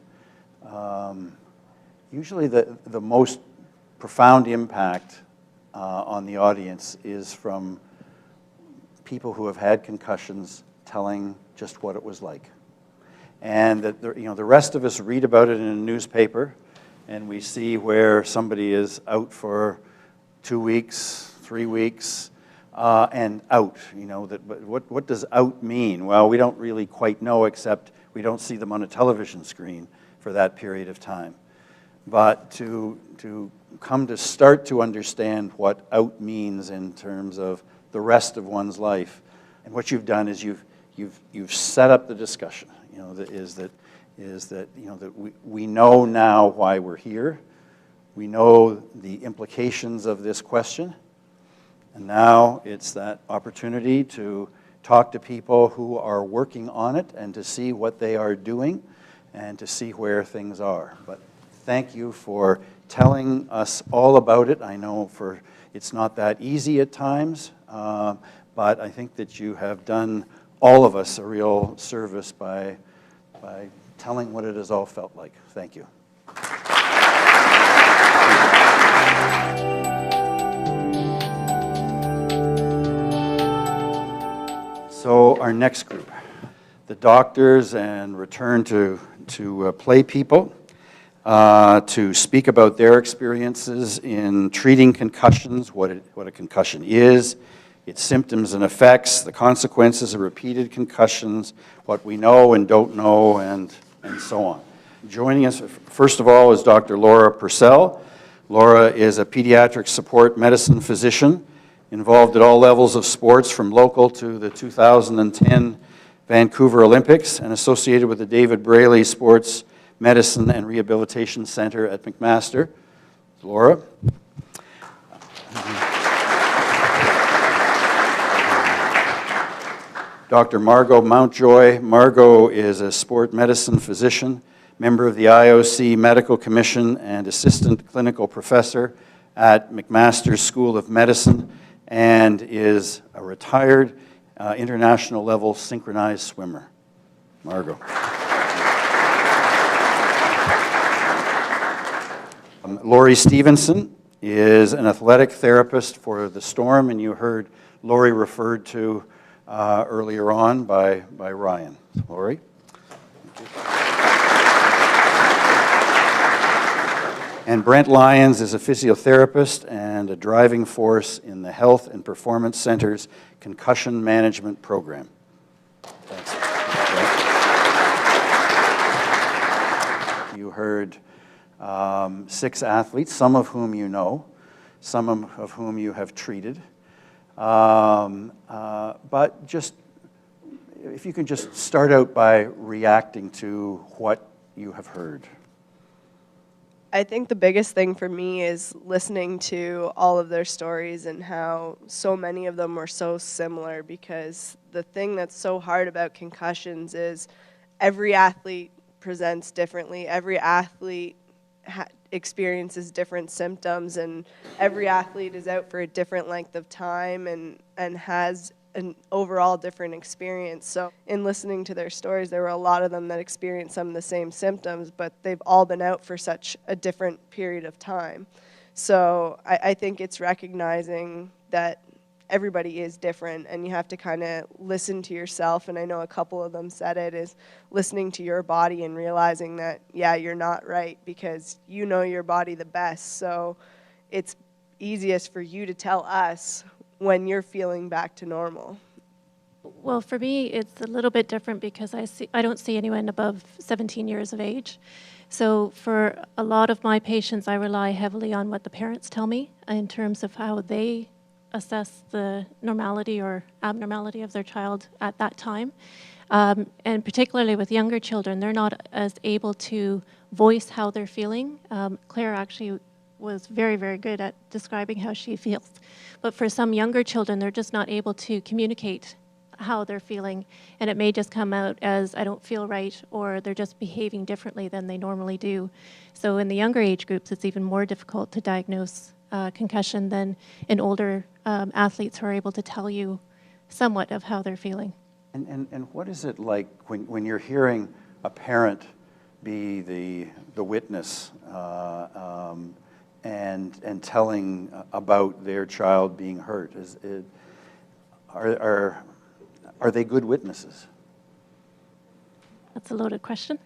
usually the most profound impact on the audience is from people who have had concussions telling just what it was like. And that the rest of us read about it in a newspaper, and we see where somebody is out for 2 weeks, 3 weeks, and out. But what does out mean? Well, we don't really quite know, except we don't see them on a television screen for that period of time. But to come to start to understand what out means in terms of the rest of one's life, and what you've done is you've set up the discussion. That we know now why we're here. We know the implications of this question. And now it's that opportunity to talk to people who are working on it and to see what they are doing and to see where things are. But thank you for telling us all about it. I know it's not that easy at times, but I think that you have done all of us a real service by telling what it has all felt like. Thank you. So our next group, the doctors and return to play people, to speak about their experiences in treating concussions, what a concussion is, its symptoms and effects, the consequences of repeated concussions, what we know and don't know, and so on. Joining us, first of all, is Dr. Laura Purcell. Laura is a pediatric support medicine physician involved at all levels of sports, from local to the 2010 Vancouver Olympics, and associated with the David Braley Sports Medicine and Rehabilitation Center at McMaster. Laura. Dr. Margot Mountjoy. Margot is a sport medicine physician, member of the IOC Medical Commission, and assistant clinical professor at McMaster School of Medicine, and is a retired international level synchronized swimmer. Margot. Lori Stevenson is an athletic therapist for the Storm, and you heard Lori referred to earlier on by Ryan. Lori. And Brent Lyons is a physiotherapist and a driving force in the Health and Performance Center's concussion management program. Thanks. You heard 6 athletes, some of whom you know, some of whom you have treated. But just, if you can just start out by reacting to what you have heard. I think the biggest thing for me is listening to all of their stories and how so many of them were so similar, because the thing that's so hard about concussions is every athlete presents differently. Every athlete experiences different symptoms, and every athlete is out for a different length of time and has an overall different experience. So in listening to their stories, there were a lot of them that experienced some of the same symptoms, but they've all been out for such a different period of time. So I think it's recognizing that everybody is different, and you have to kind of listen to yourself. And I know a couple of them said it, is listening to your body and realizing that, yeah, you're not right, because you know your body the best. So it's easiest for you to tell us when you're feeling back to normal. Well, for me, it's a little bit different because I don't see anyone above 17 years of age. So for a lot of my patients, I rely heavily on what the parents tell me in terms of how they assess the normality or abnormality of their child at that time. And particularly with younger children, they're not as able to voice how they're feeling. Claire actually was very, very good at describing how she feels. But for some younger children, they're just not able to communicate how they're feeling, and it may just come out as I don't feel right, or they're just behaving differently than they normally do. So in the younger age groups, it's even more difficult to diagnose concussion than in older athletes who are able to tell you somewhat of how they're feeling. And what is it like when you're hearing a parent be the witness and telling about their child being hurt? Are they good witnesses? That's a loaded question.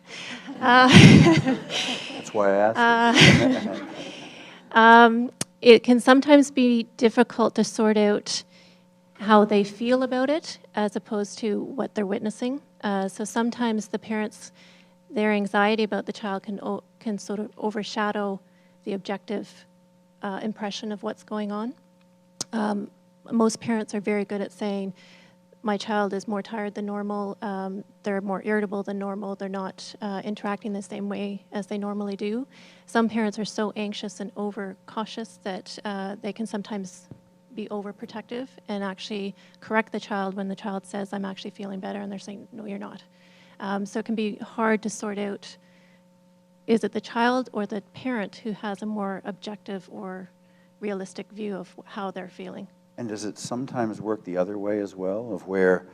That's why I asked. It can sometimes be difficult to sort out how they feel about it as opposed to what they're witnessing. So sometimes the parents, their anxiety about the child can sort of overshadow the objective impression of what's going on. Most parents are very good at saying, my child is more tired than normal, they're more irritable than normal, they're not interacting the same way as they normally do. Some parents are so anxious and over-cautious that they can sometimes be overprotective and actually correct the child when the child says, I'm actually feeling better, and they're saying, no, you're not. So it can be hard to sort out, is it the child or the parent who has a more objective or realistic view of how they're feeling? And does it sometimes work the other way as well, of where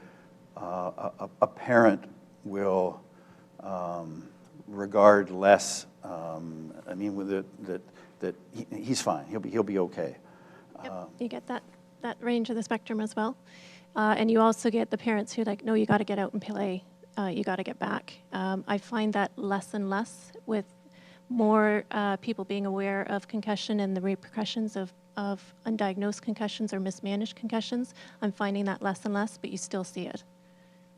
a parent will regard less? I mean, with that he's fine. He'll be okay. Yep, you get that range of the spectrum as well, and you also get the parents who like, no, you got to get out and play. You got to get back. I find that less and less with more people being aware of concussion and the repercussions of undiagnosed concussions or mismanaged concussions. I'm finding that less and less, but you still see it.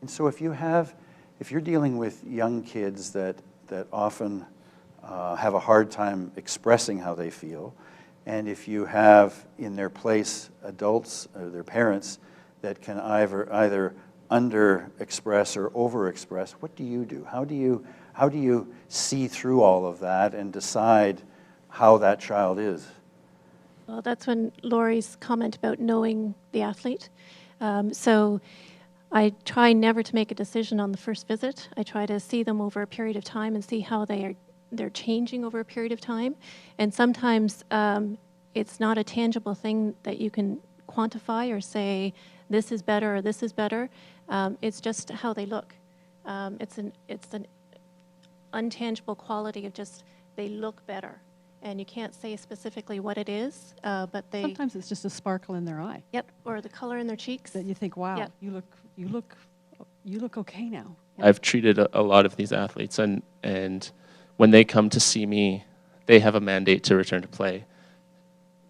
And so if you're dealing with young kids that often have a hard time expressing how they feel, and if you have in their place adults or their parents that can either under-express or over-express, what do you do? How do you see through all of that and decide how that child is? Well, that's when Laurie's comment about knowing the athlete. So I try never to make a decision on the first visit. I try to see them over a period of time and see how they're changing over a period of time. And sometimes it's not a tangible thing that you can quantify or say, this is better or this is better. It's just how they look. It's an untangible quality of just they look better. And you can't say specifically what it is, but they... Sometimes it's just a sparkle in their eye. Yep, or the color in their cheeks. That you think, wow, yep. you look okay now. Yep. I've treated a lot of these athletes, and when they come to see me, they have a mandate to return to play.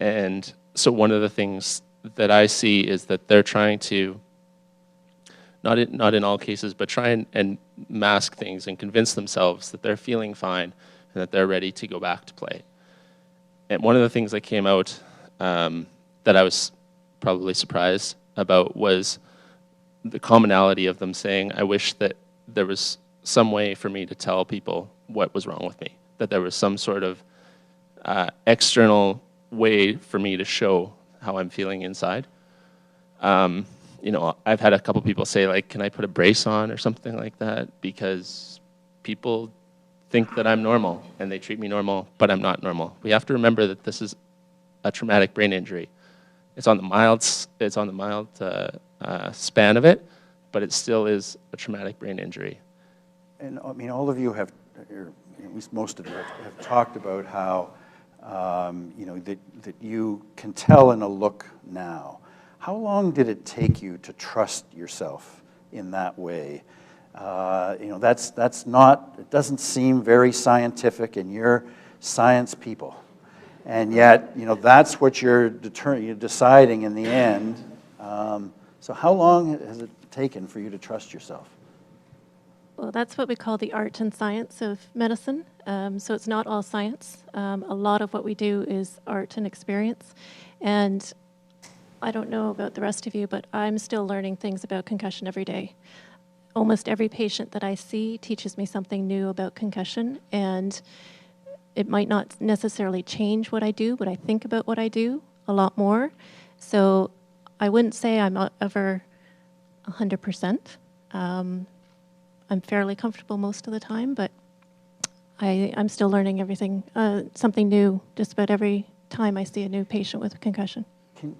And so one of the things that I see is that they're trying to, not in all cases, but try and mask things and convince themselves that they're feeling fine and that they're ready to go back to play. And one of the things that came out that I was probably surprised about was the commonality of them saying, I wish that there was some way for me to tell people what was wrong with me, that there was some sort of external way for me to show how I'm feeling inside. You know, I've had a couple people say, like, can I put a brace on or something like that? Because people think that I'm normal and they treat me normal, but I'm not normal. We have to remember that this is a traumatic brain injury. It's on the mild span of it, but it still is a traumatic brain injury. And I mean, all of you have, or at least most of you have talked about how you know, that you can tell in a look now. How long did it take you to trust yourself in that way? You know, that's not, it doesn't seem very scientific, and you're science people. And yet, you know, that's what you're deciding in the end. So how long has it taken for you to trust yourself? Well, that's what we call the art and science of medicine. So it's not all science. A lot of what we do is art and experience. And I don't know about the rest of you, but I'm still learning things about concussion every day. Almost every patient that I see teaches me something new about concussion, and it might not necessarily change what I do, but I think about what I do a lot more. So I wouldn't say I'm ever 100%. I'm fairly comfortable most of the time, but I'm still learning everything, something new just about every time I see a new patient with a concussion.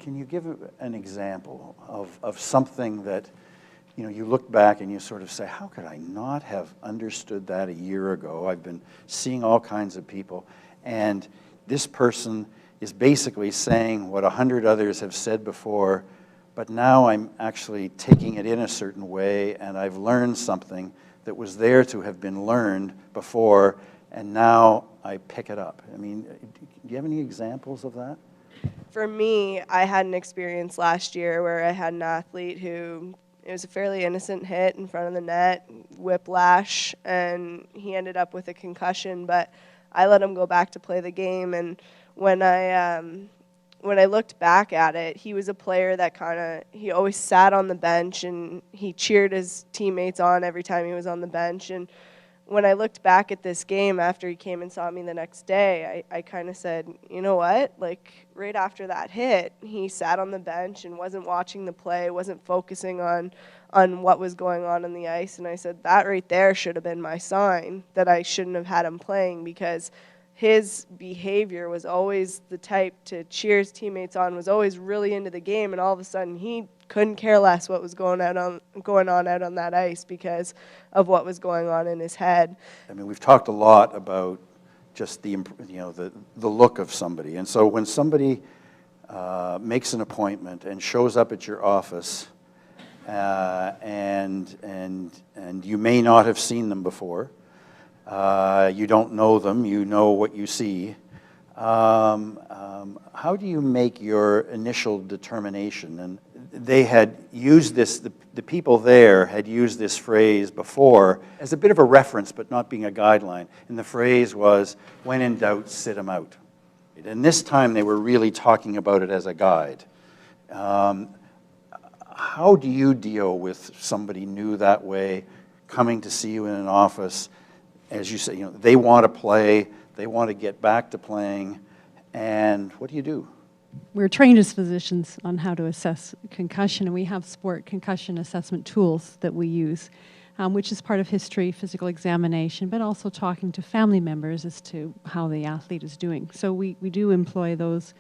Can you give an example of something that, you know, you look back and you sort of say, how could I not have understood that a year ago? I've been seeing all kinds of people, and this person is basically saying what 100 others have said before, but now I'm actually taking it in a certain way, and I've learned something that was there to have been learned before, and now I pick it up. I mean, do you have any examples of that? For me, I had an experience last year where I had an athlete who, it was a fairly innocent hit in front of the net, whiplash, and he ended up with a concussion, but I let him go back to play the game, and when I looked back at it, he was a player that he always sat on the bench and he cheered his teammates on every time he was on the bench. And when I looked back at this game after he came and saw me the next day, I kind of said, you know what? Like, right after that hit, he sat on the bench and wasn't watching the play, wasn't focusing on what was going on the ice. And I said, that right there should have been my sign that I shouldn't have had him playing, because his behavior was always the type to cheer his teammates on, was always really into the game, and all of a sudden he couldn't care less what was going on out on that ice because of what was going on in his head. I mean, we've talked a lot about just the look of somebody, and so when somebody makes an appointment and shows up at your office, and you may not have seen them before. You don't know them, you know what you see. How do you make your initial determination? And they had used this, the people there had used this phrase before as a bit of a reference, but not being a guideline. And the phrase was, when in doubt, sit them out. And this time they were really talking about it as a guide. How do you deal with somebody new that way, coming to see you in an office? As you say, you know, they want to play, they want to get back to playing, and what do you do? We're trained as physicians on how to assess concussion, and we have sport concussion assessment tools that we use, which is part of history, physical examination, but also talking to family members as to how the athlete is doing. So we do employ those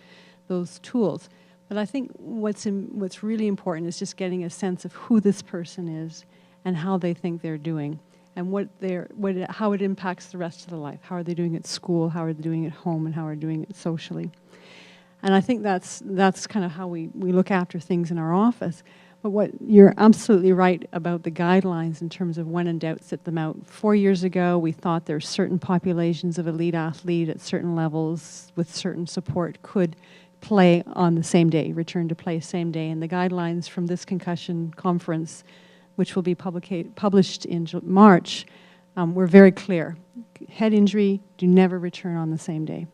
tools. But I think what's really important is just getting a sense of who this person is and how they think they're doing, and how it impacts the rest of their life. How are they doing at school? How are they doing at home? And how are they doing it socially? And I think that's kind of how we look after things in our office. But what you're absolutely right about the guidelines in terms of when in doubt, sit them out. 4 years ago, we thought there were certain populations of elite athlete at certain levels with certain support could play on the same day, return to play same day. And the guidelines from this concussion conference, which will be published in March, were very clear. Head injury, do never return on the same day.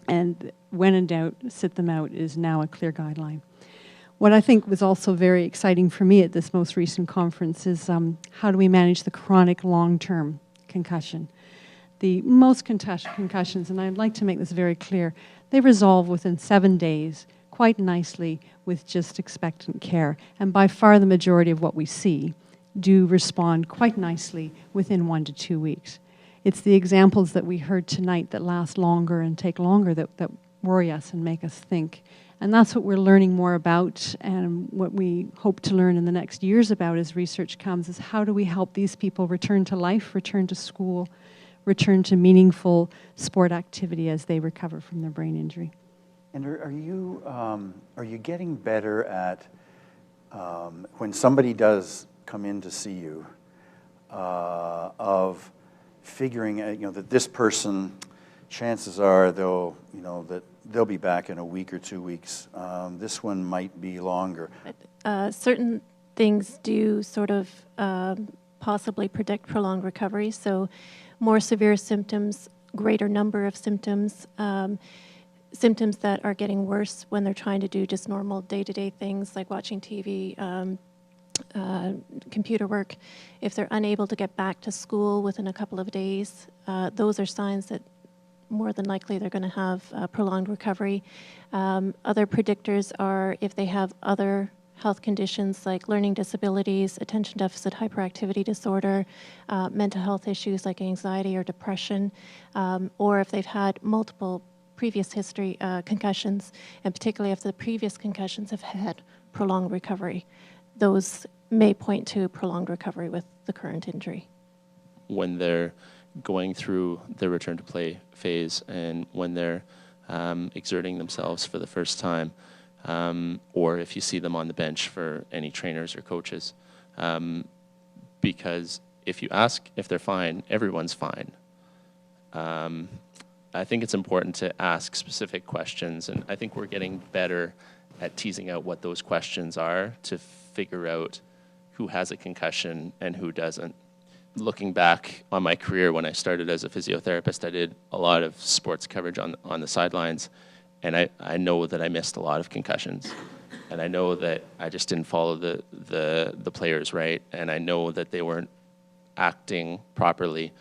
And when in doubt, sit them out is now a clear guideline. What I think was also very exciting for me at this most recent conference is how do we manage the chronic long-term concussion? The most concussions, and I'd like to make this very clear, they resolve within 7 days quite nicely with just expectant care. And by far the majority of what we see do respond quite nicely within 1 to 2 weeks. It's the examples that we heard tonight that last longer and take longer that worry us and make us think. And that's what we're learning more about, and what we hope to learn in the next years about as research comes is how do we help these people return to life, return to school, return to meaningful sport activity as they recover from their brain injury. And are you getting better at, when somebody does come in to see you, of figuring out, that this person, chances are that they'll be back in a week or 2 weeks. This one might be longer. Certain things do sort of possibly predict prolonged recovery. So more severe symptoms, greater number of symptoms, symptoms that are getting worse when they're trying to do just normal day-to-day things like watching TV, computer work. If they're unable to get back to school within a couple of days, those are signs that more than likely they're going to have prolonged recovery. Other predictors are if they have other health conditions like learning disabilities, attention deficit hyperactivity disorder, mental health issues like anxiety or depression, or if they've had multiple previous history concussions, and particularly if the previous concussions have had prolonged recovery. Those may point to prolonged recovery with the current injury. When they're going through their return to play phase and when they're exerting themselves for the first time, or if you see them on the bench for any trainers or coaches. Because if you ask if they're fine, everyone's fine. I think it's important to ask specific questions, and I think we're getting better at teasing out what those questions are to figure out who has a concussion and who doesn't. Looking back on my career when I started as a physiotherapist, I did a lot of sports coverage on the sidelines, and I know that I missed a lot of concussions. And I know that I just didn't follow the players right, and I know that they weren't acting properly.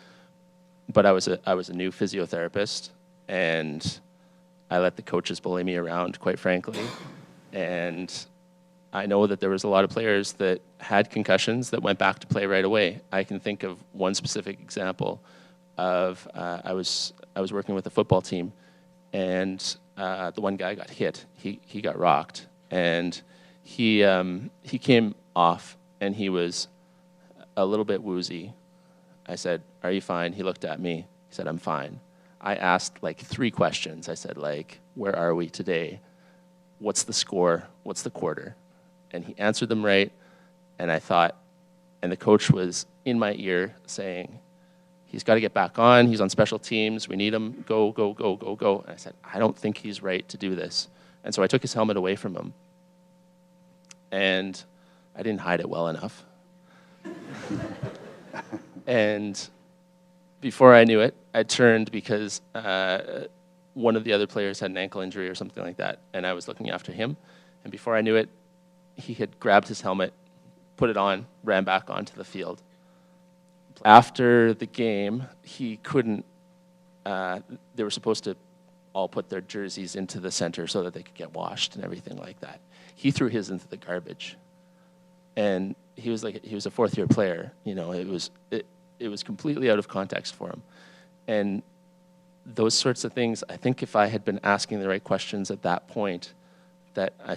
But I was a new physiotherapist, and I let the coaches bully me around, quite frankly. And I know that there was a lot of players that had concussions that went back to play right away. I can think of one specific example of I was working with a football team, and the one guy got hit. He got rocked, and he came off, and he was a little bit woozy. I said, "Are you fine?" He looked at me. He said, "I'm fine." I asked like 3 questions. I said, like, "Where are we today? What's the score? What's the quarter?" And he answered them right. And I thought, and the coach was in my ear saying, "He's got to get back on. He's on special teams. We need him. Go, go, go, go, go." And I said, "I don't think he's right to do this." And so I took his helmet away from him. And I didn't hide it well enough. And before I knew it, I turned because one of the other players had an ankle injury or something like that, and I was looking after him. And before I knew it, he had grabbed his helmet, put it on, ran back onto the field. After the game, he couldn't, they were supposed to all put their jerseys into the center so that they could get washed and everything like that. He threw his into the garbage. And he was a 4th-year player. You know, it was completely out of context for him. And those sorts of things, I think if I had been asking the right questions at that point, that I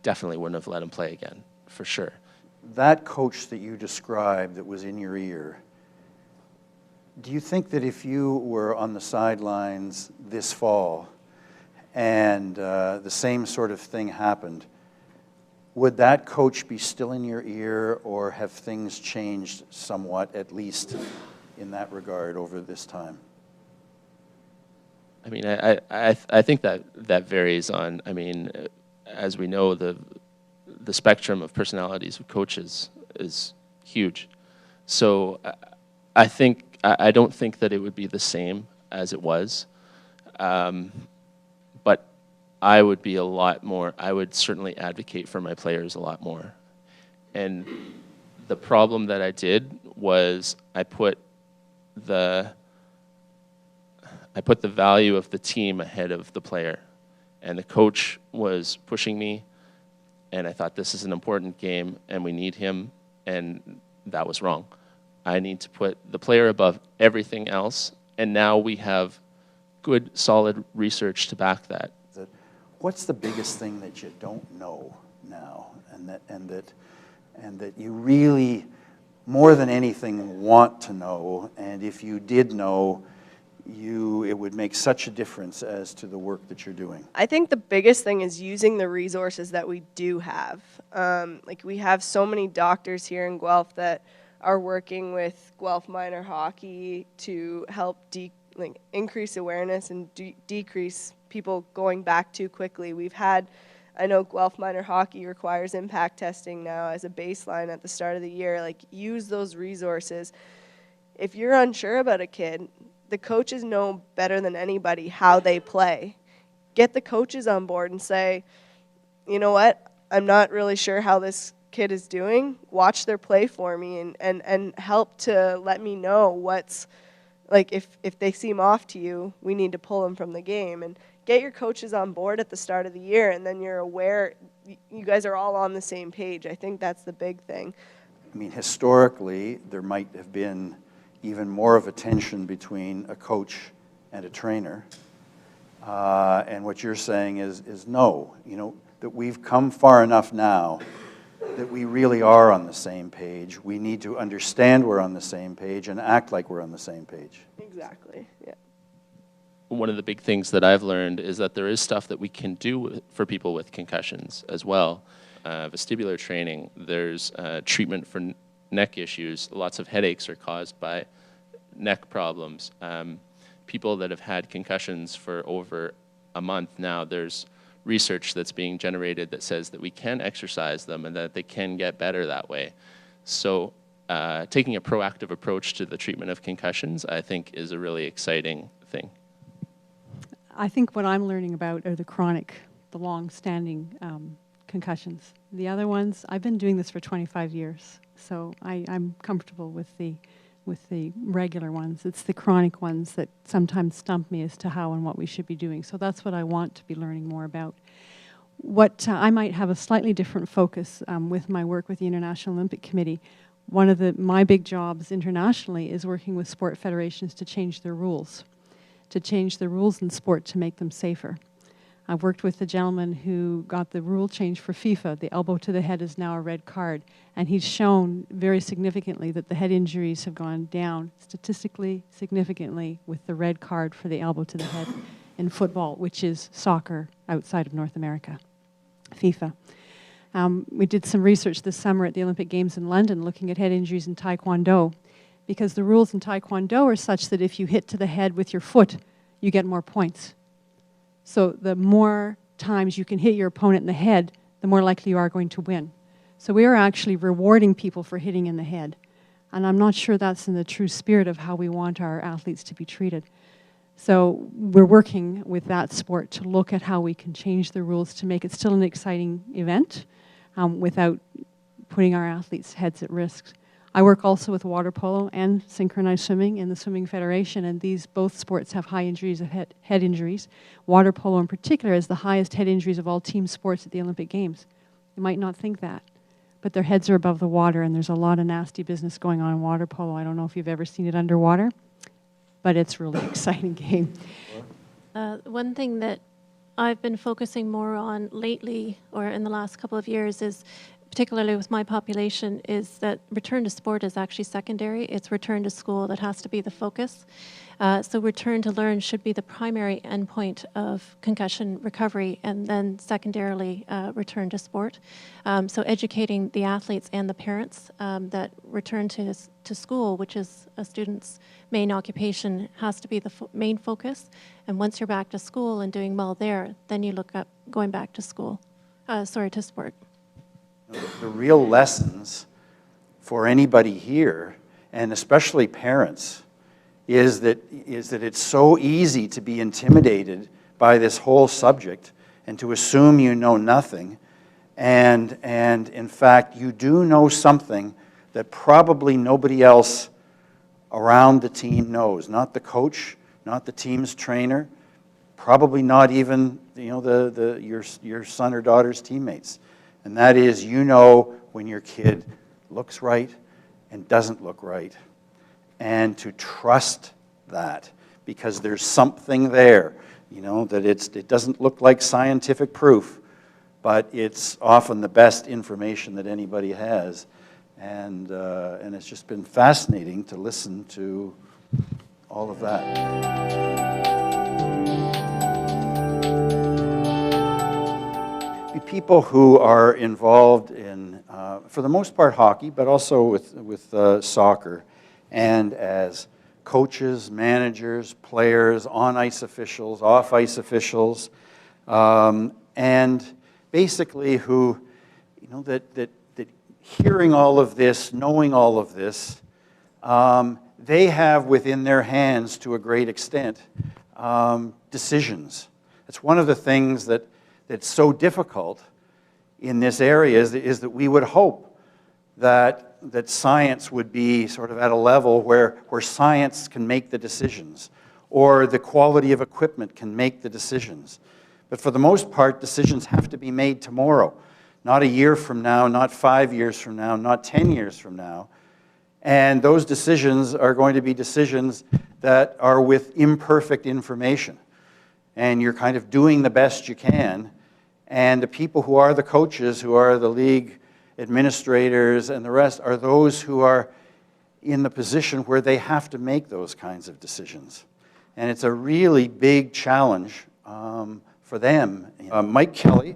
definitely wouldn't have let him play again, for sure. That coach that you described that was in your ear, do you think that if you were on the sidelines this fall and the same sort of thing happened, would that coach be still in your ear, or have things changed somewhat, at least in that regard, over this time? I mean, I think that varies on, I mean, as we know, the spectrum of personalities of coaches is huge. So I don't think that it would be the same as it was. But I would be a lot more, I would certainly advocate for my players a lot more. And the problem that I did was I put the value of the team ahead of the player. And the coach was pushing me, and I thought, this is an important game, and we need him, and that was wrong. I need to put the player above everything else, and now we have good, solid research to back that. What's the biggest thing that you don't know now, and that you really, more than anything, want to know? And if you did know, it would make such a difference as to the work that you're doing. I think the biggest thing is using the resources that we do have. Like, we have so many doctors here in Guelph that are working with Guelph minor hockey to help increase awareness and decrease people going back too quickly. I know Guelph Minor Hockey requires impact testing now as a baseline at the start of the year. Like, use those resources. If you're unsure about a kid, the coaches know better than anybody how they play. Get the coaches on board and say, you know what, I'm not really sure how this kid is doing. Watch their play for me and help to let me know what's, like, if they seem off to you, we need to pull them from the game. And get your coaches on board at the start of the year, and then you're aware you guys are all on the same page. I think that's the big thing. I mean, historically, there might have been even more of a tension between a coach and a trainer. And what you're saying is no, that we've come far enough now that we really are on the same page. We need to understand we're on the same page and act like we're on the same page. Exactly, yeah. One of the big things that I've learned is that there is stuff that we can do for people with concussions as well. Vestibular training, there's treatment for neck issues. Lots of headaches are caused by neck problems. People that have had concussions for over a month now, there's research that's being generated that says that we can exercise them and that they can get better that way. So taking a proactive approach to the treatment of concussions, I think, is a really exciting thing. I think what I'm learning about are the long-standing concussions. The other ones, I've been doing this for 25 years, so I'm comfortable with the regular ones. It's the chronic ones that sometimes stump me as to how and what we should be doing. So that's what I want to be learning more about. What I might have a slightly different focus with my work with the International Olympic Committee. One of my big jobs internationally is working with sport federations to change their rules, in sport to make them safer. I've worked with the gentleman who got the rule change for FIFA. The elbow to the head is now a red card. And he's shown very significantly that the head injuries have gone down statistically significantly with the red card for the elbow to the head in football, which is soccer outside of North America, FIFA. We did some research this summer at the Olympic Games in London looking at head injuries in Taekwondo, because the rules in Taekwondo are such that if you hit to the head with your foot, you get more points. So the more times you can hit your opponent in the head, the more likely you are going to win. So we are actually rewarding people for hitting in the head. And I'm not sure that's in the true spirit of how we want our athletes to be treated. So we're working with that sport to look at how we can change the rules to make it still an exciting event without putting our athletes' heads at risk. I work also with water polo and synchronized swimming in the Swimming Federation, and both sports have high injuries of head injuries. Water polo in particular has the highest head injuries of all team sports at the Olympic Games. You might not think that, but their heads are above the water, and there's a lot of nasty business going on in water polo. I don't know if you've ever seen it underwater, but it's a really exciting game. One thing that I've been focusing more on lately, or in the last couple of years, is particularly with my population, is that return to sport is actually secondary. It's return to school that has to be the focus. So return to learn should be the primary endpoint of concussion recovery, and then secondarily return to sport. So educating the athletes and the parents that return to school, which is a student's main occupation, has to be the main focus. And once you're back to school and doing well there, then you look up going back to school, to sport. The real lessons for anybody here, and especially parents, is that it's so easy to be intimidated by this whole subject and to assume you know nothing. And in fact, you do know something that probably nobody else around the team knows. Not the coach, not the team's trainer, probably not even your son or daughter's teammates. And that is, when your kid looks right and doesn't look right. And to trust that, because there's something there, that it doesn't look like scientific proof, but it's often the best information that anybody has. And it's just been fascinating to listen to all of that. People who are involved in, for the most part, hockey, but also with soccer, and as coaches, managers, players, on-ice officials, off-ice officials, and basically who, that hearing all of this, knowing all of this, they have within their hands, to a great extent, decisions. It's one of the things that's so difficult in this area is that we would hope that science would be sort of at a level where science can make the decisions, or the quality of equipment can make the decisions. But for the most part, decisions have to be made tomorrow, not a year from now, not 5 years from now, not 10 years from now. And those decisions are going to be decisions that are with imperfect information. And you're kind of doing the best you can. And the people who are the coaches, who are the league administrators and the rest, are those who are in the position where they have to make those kinds of decisions. And it's a really big challenge for them. Mike Kelly,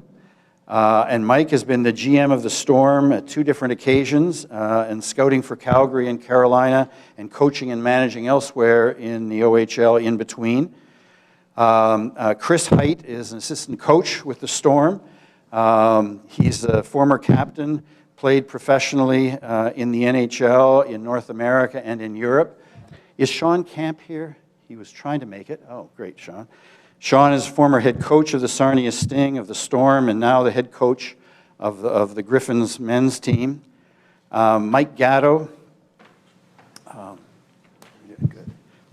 and Mike has been the GM of the Storm at 2 different occasions, and scouting for Calgary and Carolina, and coaching and managing elsewhere in the OHL in between. Chris Height is an assistant coach with the Storm. He's a former captain, played professionally in the NHL, in North America, and in Europe. Is Sean Camp here? He was trying to make it. Oh, great, Sean. Sean is former head coach of the Sarnia Sting, of the Storm, and now the head coach of the Griffins men's team. Mike Gatto.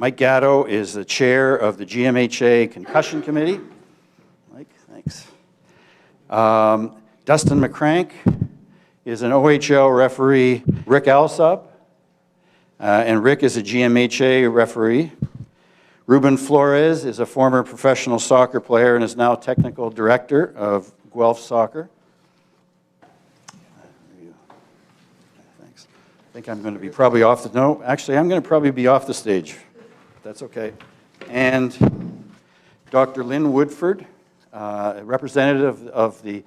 Mike Gatto is the chair of the GMHA Concussion Committee. Mike, thanks. Dustin McCrank is an OHL referee. Rick Alsop, and Rick is a GMHA referee. Ruben Flores is a former professional soccer player and is now technical director of Guelph Soccer. Thanks. I think I'm going to be probably off the, no, actually I'm going to probably be off the stage. That's okay. And Dr. Lynn Woodford, a representative of the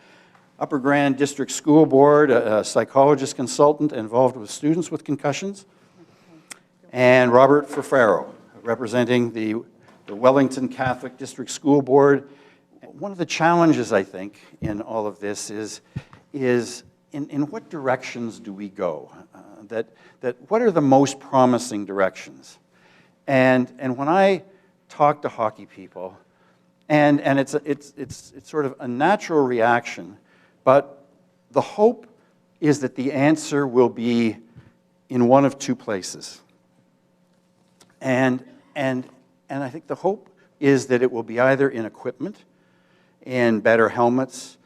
Upper Grand District School Board, a psychologist consultant involved with students with concussions. And Robert Ferfaro, representing the Wellington Catholic District School Board. One of the challenges, I think, in all of this is in what directions do we go? That what are the most promising directions? And when I talk to hockey people, and it's sort of a natural reaction, but the hope is that the answer will be in one of 2 places. And I think the hope is that it will be either in equipment, in better helmets,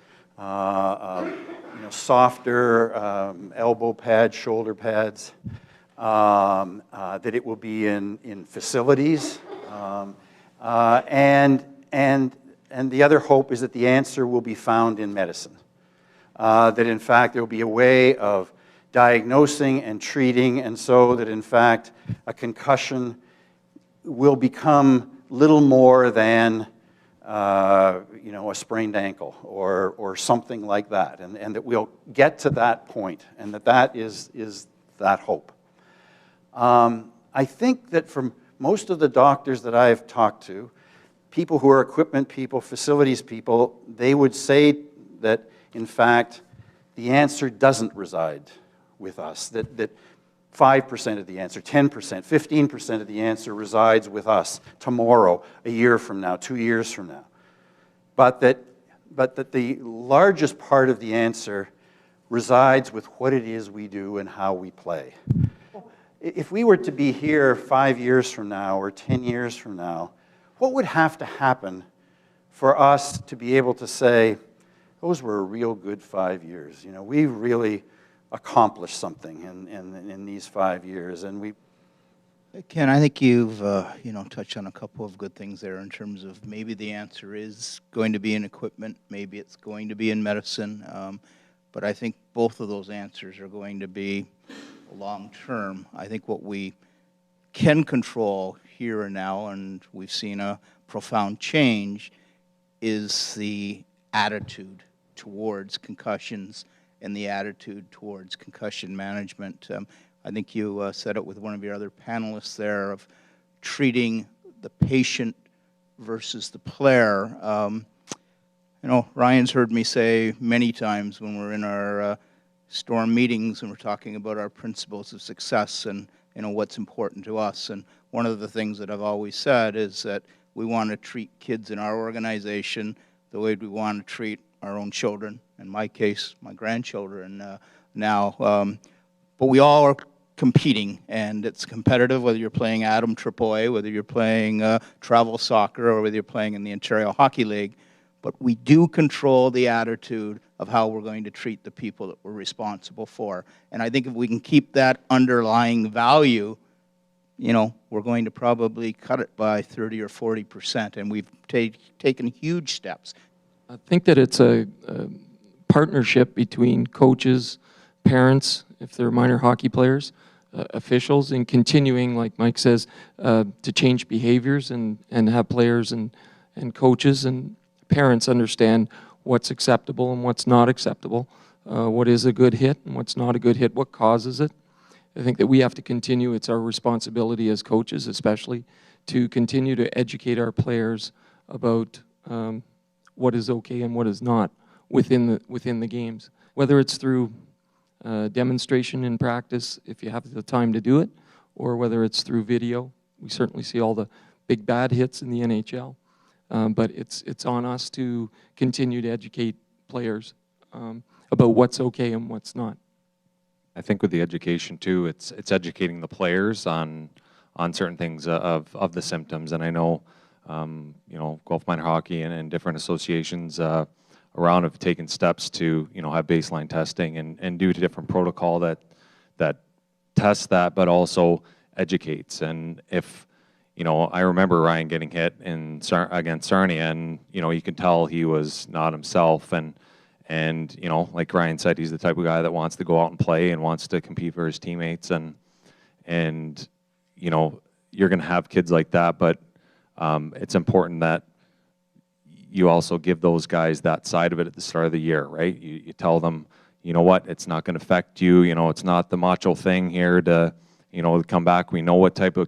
softer elbow pads, shoulder pads, that it will be in facilities, and the other hope is that the answer will be found in medicine. That in fact there will be a way of diagnosing and treating, and so that in fact a concussion will become little more than a sprained ankle or something like that, and that we'll get to that point, and that is that hope. I think that from most of the doctors that I've talked to, people who are equipment people, facilities people, they would say that in fact the answer doesn't reside with us, that 5% of the answer, 10%, 15% of the answer resides with us tomorrow, a year from now, 2 years from now. But that the largest part of the answer resides with what it is we do and how we play. If we were to be here 5 years from now or 10 years from now, what would have to happen for us to be able to say, those were a real good 5 years? We really accomplished something in these 5 years, and we. Ken, I think you've touched on a couple of good things there in terms of maybe the answer is going to be in equipment, maybe it's going to be in medicine, but I think both of those answers are going to be long term. I think what we can control here and now, and we've seen a profound change, is the attitude towards concussions and the attitude towards concussion management. I think you said it with one of your other panelists there of treating the patient versus the player. You know, Ryan's heard me say many times when we're in our storm meetings and we're talking about our principles of success and, you know, what's important to us. And one of the things that I've always said is that we want to treat kids in our organization the way we want to treat our own children, in my case, my grandchildren now. But we all are competing, and it's competitive whether you're playing Adam AAA, whether you're playing travel soccer, or whether you're playing in the Ontario Hockey League. But we do control the attitude of how we're going to treat the people that we're responsible for. And I think if we can keep that underlying value, you know, we're going to probably cut it by 30 or 40%, and we've taken huge steps. I think that it's a partnership between coaches, parents, if they're minor hockey players, officials, and continuing, like Mike says, to change behaviors and have players and coaches and parents understand what's acceptable and what's not acceptable, what is a good hit and what's not a good hit, what causes it. I think that we have to continue, it's our responsibility as coaches especially, to continue to educate our players about what is okay and what is not within the games. Whether it's through demonstration in practice, if you have the time to do it, or whether it's through video. We certainly see all the big bad hits in the NHL, but it's on us to continue to educate players about what's okay and what's not. I think with the education too, it's educating the players on certain things of the symptoms. And I know, you know, Guelph Minor Hockey and different associations around have taken steps to, you know, have baseline testing and do a different protocol that tests that, but also educates. And if, you know, I remember Ryan getting hit against Sarnia, and, you know, you could tell he was not himself. And, you know, like Ryan said, he's the type of guy that wants to go out and play and wants to compete for his teammates. And you know, you're going to have kids like that, but it's important that you also give those guys that side of it at the start of the year, right? You tell them, you know what, it's not going to affect you. You know, it's not the macho thing here to, you know, come back. We know what type of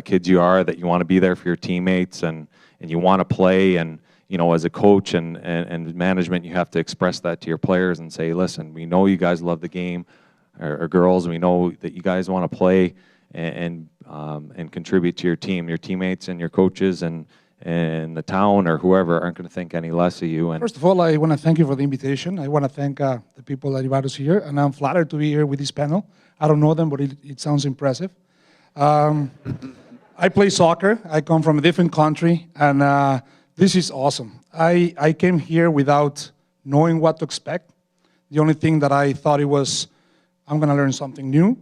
kids you are, that you want to be there for your teammates and you want to play. And, you know, as a coach and management, you have to express that to your players and say, listen, we know you guys love the game, or girls, we know that you guys want to play and contribute to your team. Your teammates and your coaches and the town or whoever aren't going to think any less of you. And first of all, I want to thank you for the invitation. I want to thank the people that invited us here, and I'm flattered to be here with this panel. I don't know them, but it sounds impressive. I play soccer. I come from a different country, and this is awesome. I came here without knowing what to expect. The only thing that I thought it was, I'm going to learn something new.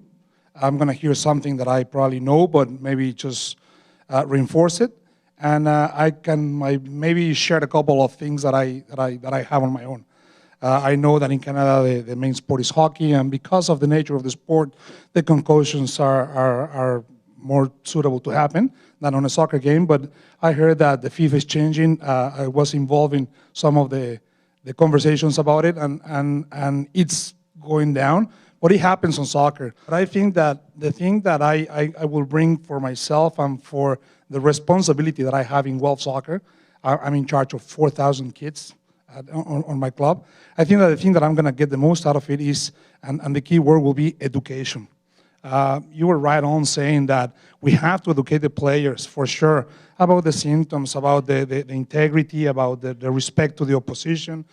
I'm going to hear something that I probably know, but maybe just reinforce it. And I can maybe share a couple of things that I have on my own. I know that in Canada the main sport is hockey, and because of the nature of the sport, the concussions are more suitable to happen than on a soccer game. But I heard that the FIFA is changing. I was involved in some of the conversations about it, and it's going down. But it happens on soccer. But I think that the thing that I will bring for myself and for the responsibility that I have in Guelph soccer, I'm in charge of 4,000 kids on my club. I think that the thing that I'm going to get the most out of it is, and the key word will be education. You were right on saying that we have to educate the players for sure about the symptoms, about the integrity, about the respect to the opposition.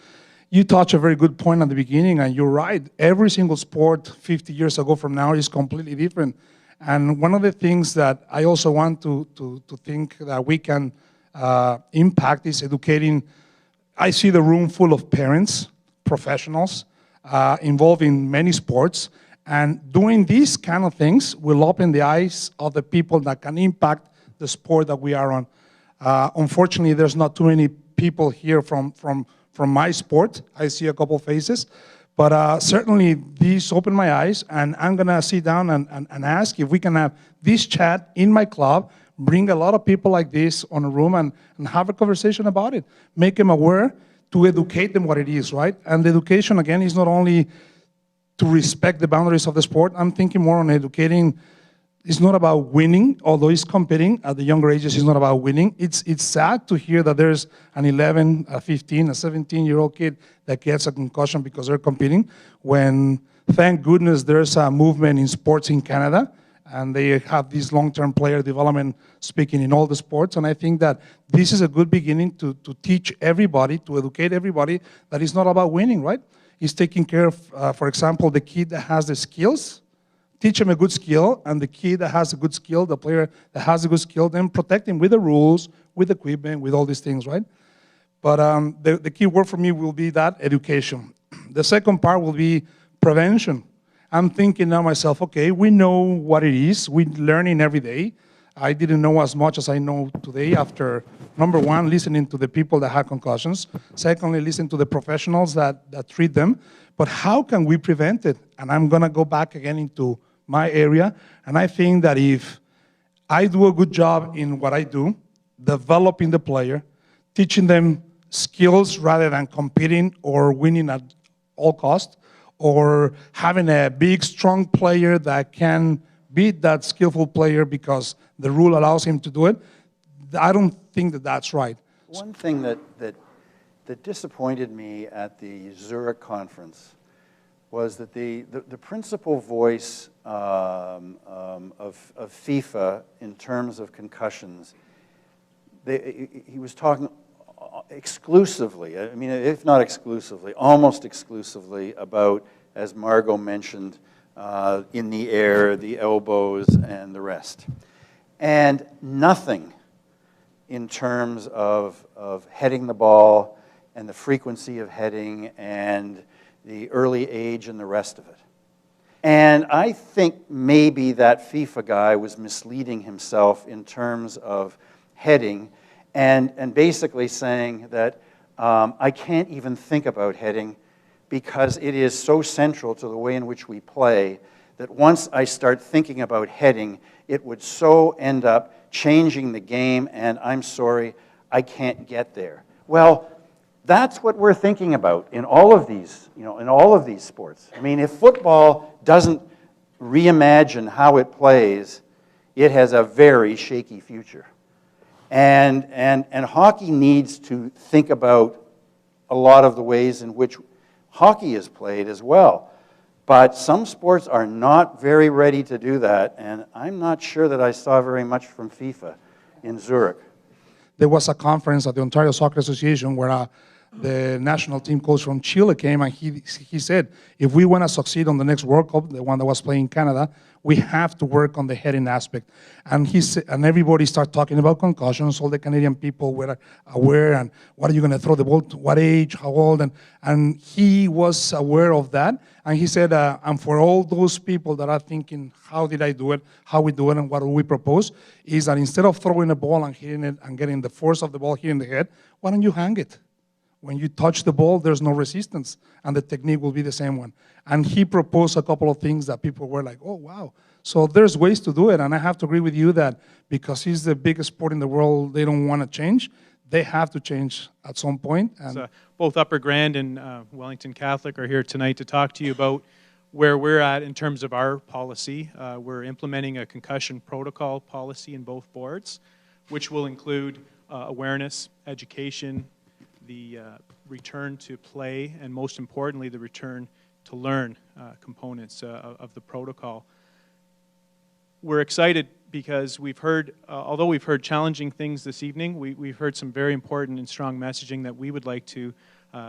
You touched a very good point at the beginning, and you're right. Every single sport 50 years ago from now is completely different. And one of the things that I also want to think that we can impact is educating. I see the room full of parents, professionals, involved in many sports, and doing these kind of things will open the eyes of the people that can impact the sport that we are on. Unfortunately, there's not too many people here from my sport. I see a couple faces. But certainly, these open my eyes, and I'm going to sit down and ask if we can have this chat in my club, bring a lot of people like this on a room and have a conversation about it, make them aware, to educate them what it is, right? And the education, again, is not only to respect the boundaries of the sport. I'm thinking more on educating It's not about winning, although it's competing at the younger ages. It's not about winning. It's sad to hear that there's an 11, a 15, a 17-year-old kid that gets a concussion because they're competing, when, thank goodness, there's a movement in sports in Canada, and they have this long-term player development speaking in all the sports. And I think that this is a good beginning to teach everybody, to educate everybody, that it's not about winning, right? It's taking care of, for example, the kid that has the skills. Teach him a good skill, and the kid that has a good skill, the player that has a good skill, then protect him with the rules, with equipment, with all these things, right? But the key word for me will be that education. The second part will be prevention. I'm thinking now myself, okay, we know what it is. We're learning every day. I didn't know as much as I know today after, number one, listening to the people that had concussions. Secondly, listening to the professionals that treat them. But how can we prevent it? And I'm going to go back again into my area. And I think that if I do a good job in what I do, developing the player, teaching them skills rather than competing or winning at all costs, or having a big, strong player that can beat that skillful player because the rule allows him to do it, I don't think that that's right. One thing that disappointed me at the Zurich conference was that the principal voice of FIFA in terms of concussions, he was talking exclusively, I mean, if not exclusively, almost exclusively about, as Margot mentioned, in the air, the elbows, and the rest. And nothing in terms of heading the ball and the frequency of heading and the early age and the rest of it. And I think maybe that FIFA guy was misleading himself in terms of heading and basically saying that I can't even think about heading because it is so central to the way in which we play that once I start thinking about heading, it would so end up changing the game, and I'm sorry, I can't get there. Well, that's what we're thinking about in all of these, in all of these sports. I mean, if football doesn't reimagine how it plays, it has a very shaky future. And hockey needs to think about a lot of the ways in which hockey is played as well. But some sports are not very ready to do that, and I'm not sure that I saw very much from FIFA in Zurich. There was a conference at the Ontario Soccer Association where the national team coach from Chile came, and he said, if we want to succeed on the next World Cup, the one that was playing in Canada, we have to work on the heading aspect. And he said, and everybody started talking about concussions. All the Canadian people were aware, and what are you going to throw the ball to, what age, how old, and he was aware of that. And he said, and for all those people that are thinking, how did I do it, how we do it, and what do we propose, is that instead of throwing a ball and hitting it and getting the force of the ball hitting the head, why don't you hang it? When you touch the ball, there's no resistance, and the technique will be the same one. And he proposed a couple of things that people were like, oh, wow. So there's ways to do it, and I have to agree with you that because he's the biggest sport in the world, they don't want to change. They have to change at some point. And both Upper Grand and Wellington Catholic are here tonight to talk to you about where we're at in terms of our policy. We're implementing a concussion protocol policy in both boards, which will include awareness, education, the return to play, and most importantly, the return to learn components of the protocol. We're excited because we've heard, although we've heard challenging things this evening, we've heard some very important and strong messaging that we would like to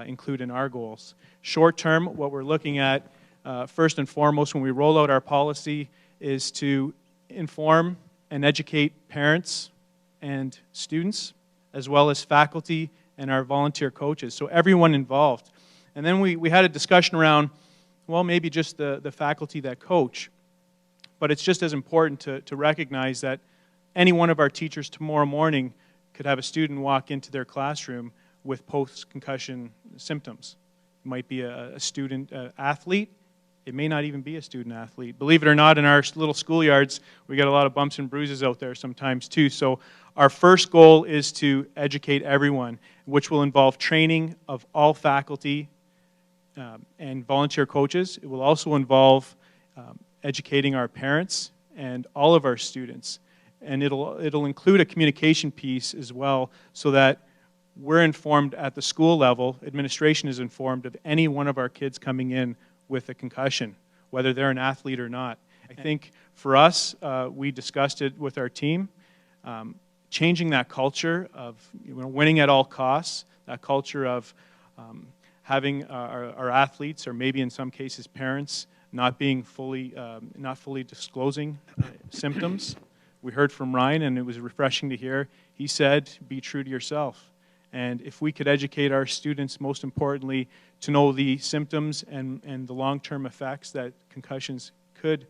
include in our goals. Short term, what we're looking at, first and foremost, when we roll out our policy, is to inform and educate parents and students, as well as faculty and our volunteer coaches, so everyone involved. And then we had a discussion around, well, maybe just the faculty that coach, but it's just as important to recognize that any one of our teachers tomorrow morning could have a student walk into their classroom with post-concussion symptoms. It might be a student athlete. It may not even be a student athlete. Believe it or not, in our little schoolyards, we get a lot of bumps and bruises out there sometimes too. So our first goal is to educate everyone, which will involve training of all faculty and volunteer coaches. It will also involve educating our parents and all of our students. And it'll include a communication piece as well, so that we're informed at the school level, administration is informed of any one of our kids coming in with a concussion, whether they're an athlete or not. I think for us, we discussed it with our team, changing that culture of winning at all costs, that culture of having our athletes, or maybe in some cases parents, not fully disclosing symptoms. We heard from Ryan, and it was refreshing to hear. He said, be true to yourself. And if we could educate our students, most importantly, to know the symptoms and the long-term effects that concussions could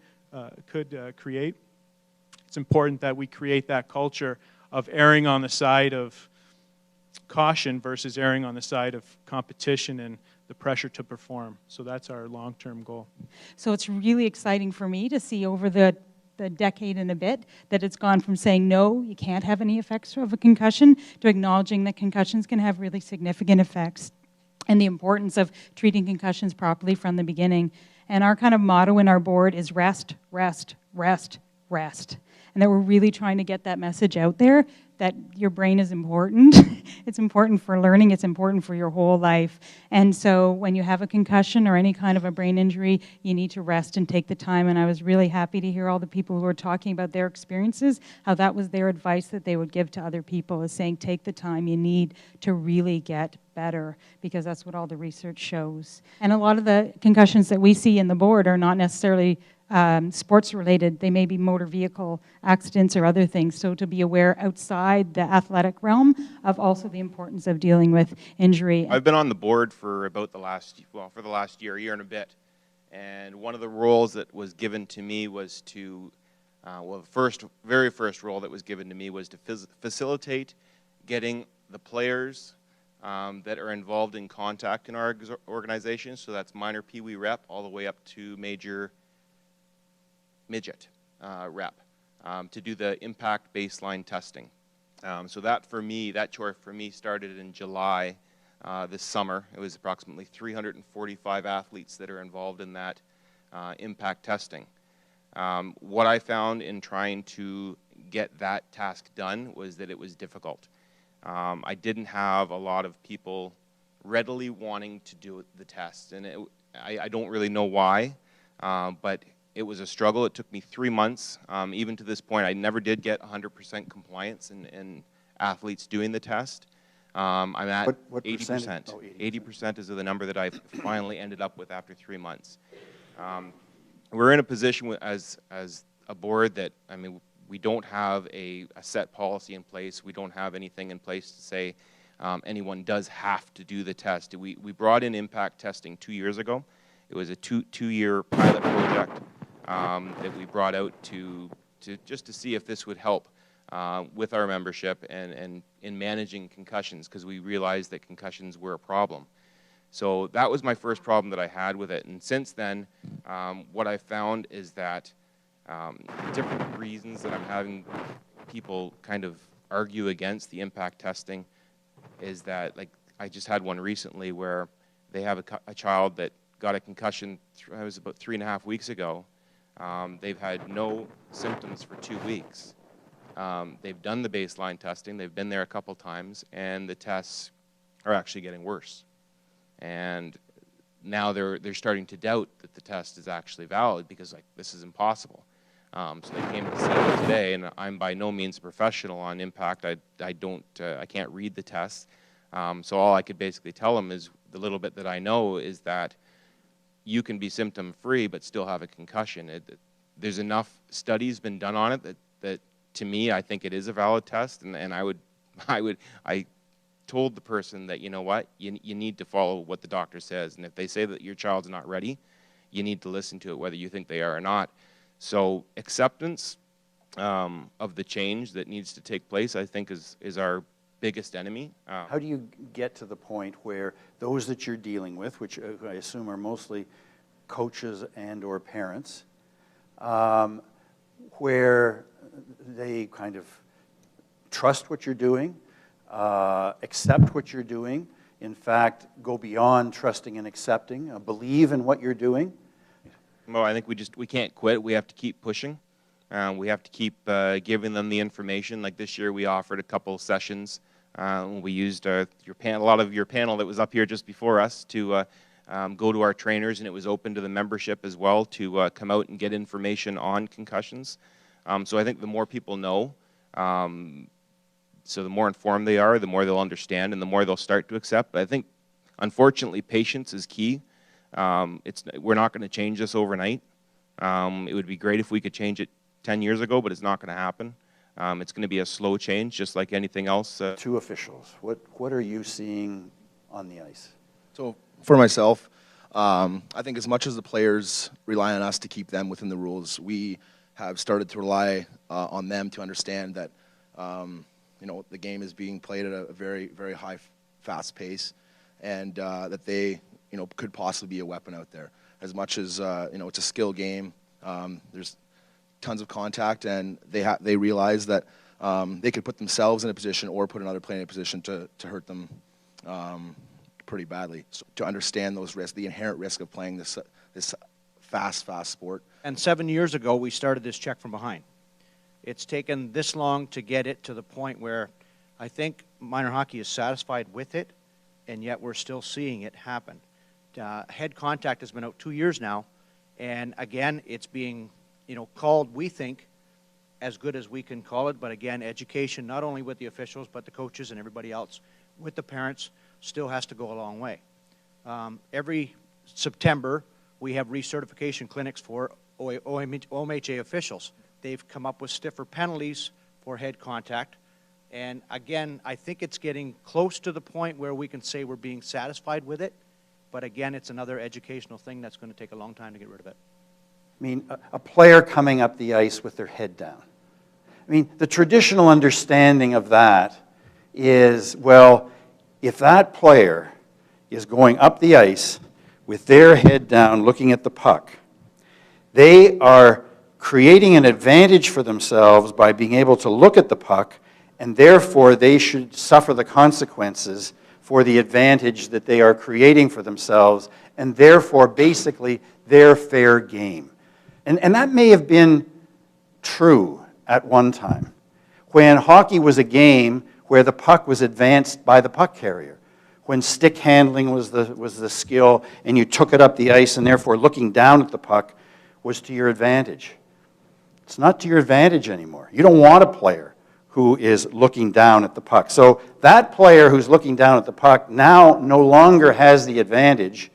create, it's important that we create that culture of erring on the side of caution versus erring on the side of competition and the pressure to perform. So that's our long-term goal. So it's really exciting for me to see over the decade and a bit that it's gone from saying no, you can't have any effects of a concussion, to acknowledging that concussions can have really significant effects, and the importance of treating concussions properly from the beginning. And our kind of motto in our board is rest, rest, rest, rest. And that we're really trying to get that message out there, that your brain is important. It's important for learning. It's important for your whole life. And so when you have a concussion or any kind of a brain injury, you need to rest and take the time. And I was really happy to hear all the people who were talking about their experiences, how that was their advice that they would give to other people, is saying take the time you need to really get better, because that's what all the research shows. And a lot of the concussions that we see in the board are not necessarily sports related. They may be motor vehicle accidents or other things. So to be aware outside the athletic realm of also the importance of dealing with injury. I've been on the board for about the last year and a bit. And one of the roles that was given to me was to, the very first role that was given to me was to facilitate getting the players that are involved in contact in our organization. So that's minor peewee rep all the way up to major midget rep, to do the impact baseline testing. So that chore for me started in July this summer. It was approximately 345 athletes that are involved in that impact testing. What I found in trying to get that task done was that it was difficult. I didn't have a lot of people readily wanting to do the test, and I don't really know why, but it was a struggle. It took me 3 months. Even to this point, I never did get 100% compliance in athletes doing the test. I'm at what 80%. Oh, 80% is the number that I finally ended up with after 3 months. We're in a position as a board that, I mean, we don't have a set policy in place. We don't have anything in place to say anyone does have to do the test. We brought in impact testing 2 years ago. It was a two-year pilot project that we brought out just to see if this would help with our membership and in managing concussions, because we realized that concussions were a problem. So that was my first problem that I had with it. And since then, what I found is that different reasons that I'm having people kind of argue against the impact testing is that, like, I just had one recently where they have a child that got a concussion, it was about 3.5 weeks ago. They've had no symptoms for 2 weeks. They've done the baseline testing, they've been there a couple times, and the tests are actually getting worse. And now they're starting to doubt that the test is actually valid, because, like, this is impossible. So they came to see me today, and I'm by no means a professional on impact. I can't read the tests. So all I could basically tell them is the little bit that I know is that you can be symptom-free but still have a concussion. There's enough studies been done on it that to me, I think it is a valid test, and I told the person that, you know what, you need to follow what the doctor says, and if they say that your child's not ready, you need to listen to it whether you think they are or not. So acceptance of the change that needs to take place, I think, is our biggest enemy. How do you get to the point where those that you're dealing with, which I assume are mostly coaches and or parents, where they kind of trust what you're doing, accept what you're doing, in fact, go beyond trusting and accepting, believe in what you're doing? Well, I think we can't quit. We have to keep pushing. We have to keep giving them the information. Like this year, we offered a couple sessions. We used a lot of your panel that was up here just before us to go to our trainers, and it was open to the membership as well to come out and get information on concussions. So I think the more people know, so the more informed they are, the more they'll understand, and the more they'll start to accept. But I think, unfortunately, patience is key. We're not going to change this overnight. It would be great if we could change it 10 years ago, but it's not going to happen. It's going to be a slow change, just like anything else. Two officials, what are you seeing on the ice? So for myself, I think as much as the players rely on us to keep them within the rules, we have started to rely on them to understand that the game is being played at a very, very high, fast pace, and that they could possibly be a weapon out there. As much as it's a skill game, there's tons of contact, and they realize that they could put themselves in a position or put another player in a position to hurt them pretty badly. So to understand those risks, the inherent risk of playing this fast sport. And 7 years ago, we started this check from behind. It's taken this long to get it to the point where I think minor hockey is satisfied with it, and yet we're still seeing it happen. Head contact has been out 2 years now, and again, it's being called, we think, as good as we can call it, but again, education, not only with the officials, but the coaches and everybody else, with the parents, still has to go a long way. Every September, we have recertification clinics for OMHA officials. They've come up with stiffer penalties for head contact, and again, I think it's getting close to the point where we can say we're being satisfied with it, but again, it's another educational thing that's going to take a long time to get rid of it. I mean, a player coming up the ice with their head down. I mean, the traditional understanding of that is, well, if that player is going up the ice with their head down looking at the puck, they are creating an advantage for themselves by being able to look at the puck, and therefore they should suffer the consequences for the advantage that they are creating for themselves, and therefore basically their fair game. And that may have been true at one time, when hockey was a game where the puck was advanced by the puck carrier, when stick handling was the skill, and you took it up the ice, and therefore looking down at the puck was to your advantage. It's not to your advantage anymore. You don't want a player who is looking down at the puck. So that player who's looking down at the puck now no longer has the advantage,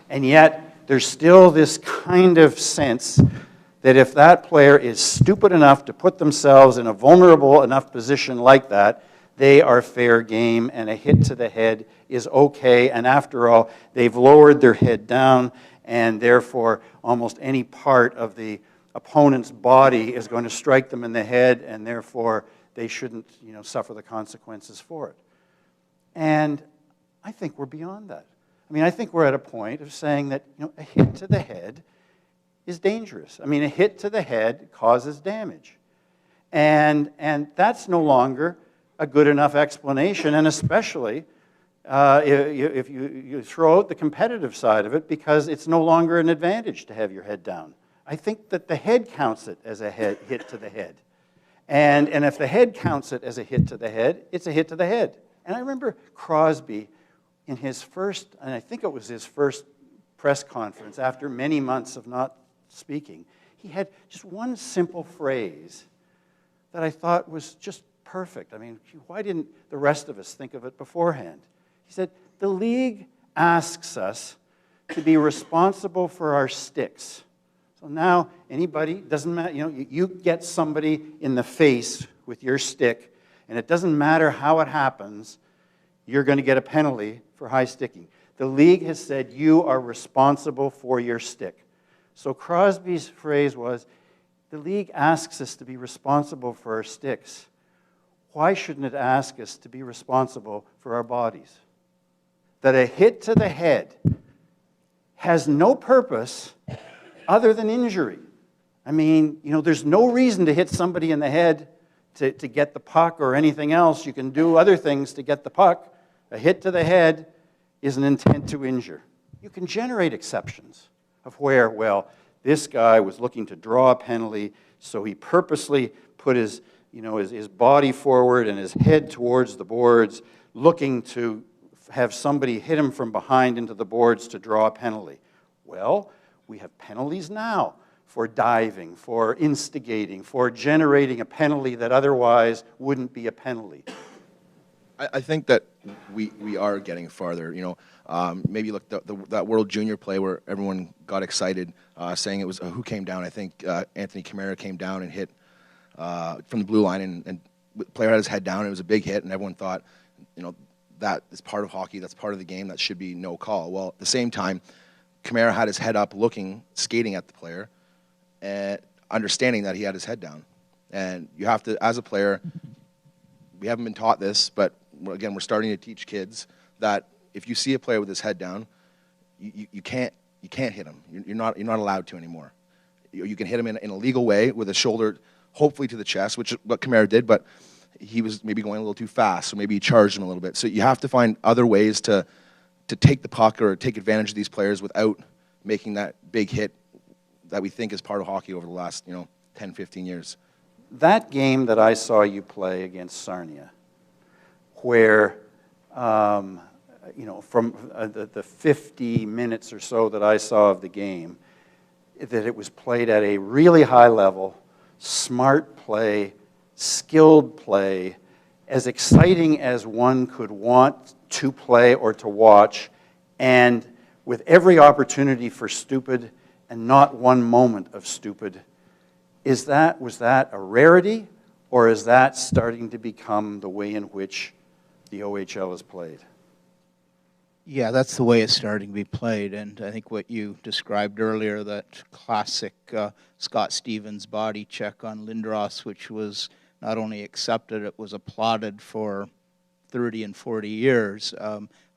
and yet there's still this kind of sense that if that player is stupid enough to put themselves in a vulnerable enough position like that, they are fair game, and a hit to the head is okay, and after all, they've lowered their head down, and therefore almost any part of the opponent's body is going to strike them in the head, and therefore they shouldn't suffer the consequences for it. And I think we're beyond that. I mean, I think we're at a point of saying that a hit to the head is dangerous. I mean, a hit to the head causes damage. And that's no longer a good enough explanation, and especially if you throw out the competitive side of it, because it's no longer an advantage to have your head down. I think that the head counts it as a hit to the head. And if the head counts it as a hit to the head, it's a hit to the head. And I remember Crosby in his first, and I think it was his first press conference after many months of not speaking, he had just one simple phrase that I thought was just perfect. I mean, why didn't the rest of us think of it beforehand? He said, the league asks us to be responsible for our sticks. So now anybody, doesn't matter, you get somebody in the face with your stick, and it doesn't matter how it happens, you're going to get a penalty for high sticking. The league has said you are responsible for your stick. So Crosby's phrase was, the league asks us to be responsible for our sticks. Why shouldn't it ask us to be responsible for our bodies? That a hit to the head has no purpose other than injury. I mean, there's no reason to hit somebody in the head to get the puck or anything else. You can do other things to get the puck. A hit to the head is an intent to injure. You can generate exceptions of where, well, This guy was looking to draw a penalty, so he purposely put his body forward and his head towards the boards, looking to have somebody hit him from behind into the boards to draw a penalty. Well, we have penalties now for diving, for instigating, for generating a penalty that otherwise wouldn't be a penalty. I think that we are getting farther. Maybe look that World Junior play where everyone got excited, saying it was who came down. I think Anthony Camara came down and hit from the blue line, and the player had his head down. And it was a big hit, and everyone thought, that is part of hockey. That's part of the game. That should be no call. Well, at the same time, Camara had his head up, looking, skating at the player, and understanding that he had his head down. And you have to, as a player, we haven't been taught this, but again, we're starting to teach kids that if you see a player with his head down, you can't hit him. You're not allowed to anymore. You can hit him in a legal way with a shoulder, hopefully to the chest, which is what Camara did, but he was maybe going a little too fast, so maybe he charged him a little bit. So you have to find other ways to take the puck or take advantage of these players without making that big hit that we think is part of hockey over the last 10, 15 years. That game that I saw you play against Sarnia, where from the 50 minutes or so that I saw of the game, that it was played at a really high level, smart play, skilled play, as exciting as one could want to play or to watch, and with every opportunity for stupid and not one moment of stupid. Was that a rarity, or is that starting to become the way in which the OHL is played? Yeah, that's the way it's starting to be played, and I think what you described earlier, that classic Scott Stevens body check on Lindros, which was not only accepted, it was applauded for 30 and 40 years.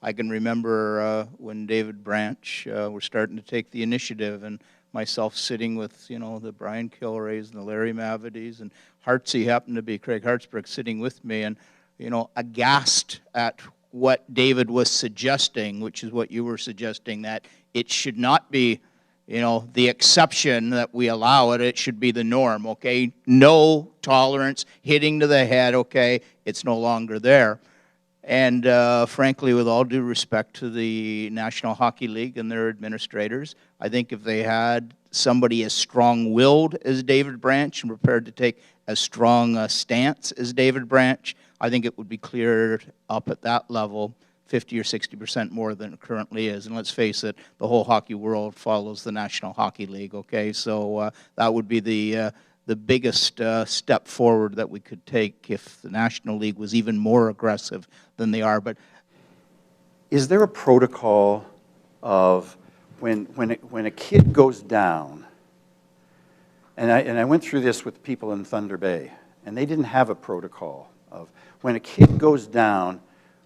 I can remember when David Branch were starting to take the initiative, and myself sitting with, the Brian Kilrays and the Larry Mavides, and Hartsey happened to be Craig Hartsburg sitting with me, and, aghast at what David was suggesting, which is what you were suggesting, that it should not be, the exception that we allow it, it should be the norm, okay? No tolerance, hitting to the head, okay? It's no longer there. And frankly, with all due respect to the National Hockey League and their administrators, I think if they had somebody as strong-willed as David Branch and prepared to take as strong a stance as David Branch, I think it would be cleared up at that level 50 or 60% more than it currently is. And let's face it, the whole hockey world follows the National Hockey League, okay? So that would be the biggest step forward that we could take if the National League was even more aggressive than they are. But is there a protocol of when a kid goes down, and I went through this with people in Thunder Bay, and they didn't have a protocol of when a kid goes down,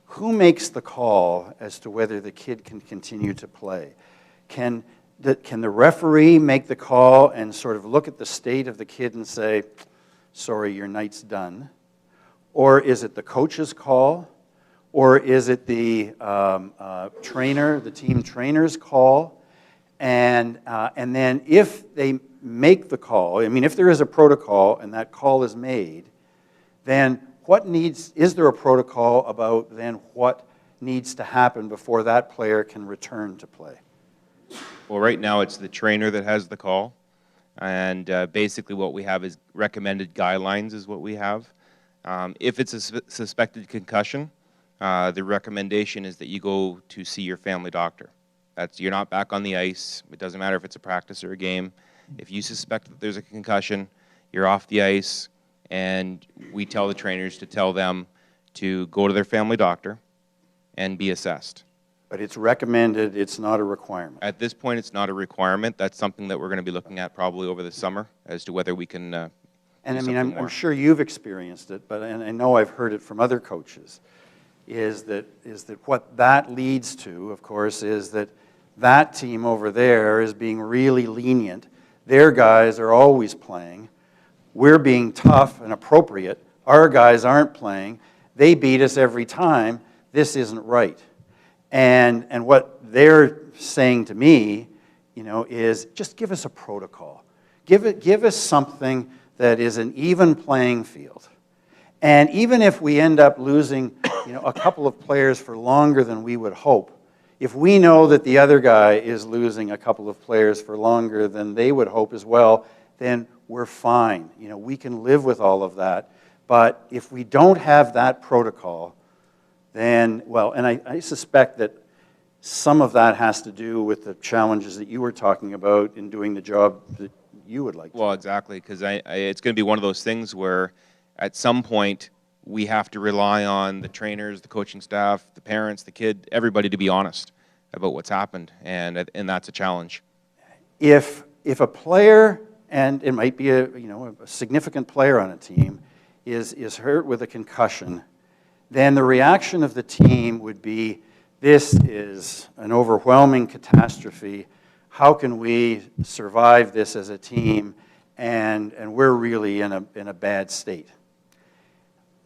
who makes the call as to whether the kid can continue to play? Can the referee make the call and sort of look at the state of the kid and say, sorry, your night's done? Or is it the coach's call? Or is it the trainer, the team trainer's call? And then if they make the call, if there is a protocol and that call is made, then is there a protocol about then what needs to happen before that player can return to play? Well, right now it's the trainer that has the call, and basically what we have is recommended guidelines is what we have. If it's a suspected concussion, the recommendation is that you go to see your family doctor. You're not back on the ice. It doesn't matter if it's a practice or a game. If you suspect that there's a concussion, you're off the ice, and we tell the trainers to tell them to go to their family doctor and be assessed. But it's recommended, it's not a requirement. At this point, it's not a requirement. That's something that we're going to be looking at probably over the summer as to whether we can And I'm sure you've experienced it, but and I know I've heard it from other coaches, is that what that leads to, of course, is that team over there is being really lenient. Their guys are always playing. We're being tough and appropriate. Our guys aren't playing. They beat us every time. This isn't right. And what they're saying to me is just give us a protocol. Give us something that is an even playing field. And even if we end up losing a couple of players for longer than we would hope, if we know that the other guy is losing a couple of players for longer than they would hope as well, then we're fine. We can live with all of that. But if we don't have that protocol, then, well, and I suspect that some of that has to do with the challenges that you were talking about in doing the job that you would like to. Well, exactly, because it's going to be one of those things where at some point we have to rely on the trainers, the coaching staff, the parents, the kid, everybody to be honest about what's happened, and that's a challenge. If a player, and it might be a significant player on a team, is hurt with a concussion, then the reaction of the team would be, this is an overwhelming catastrophe. How can we survive this as a team? And we're really in a bad state.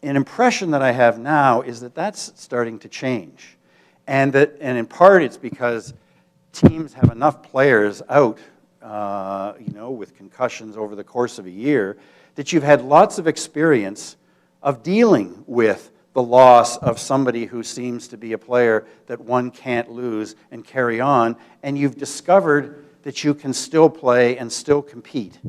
An impression that I have now is that that's starting to change. And in part it's because teams have enough players out, with concussions over the course of a year, that you've had lots of experience of dealing with the loss of somebody who seems to be a player that one can't lose and carry on, and you've discovered that you can still play and still compete.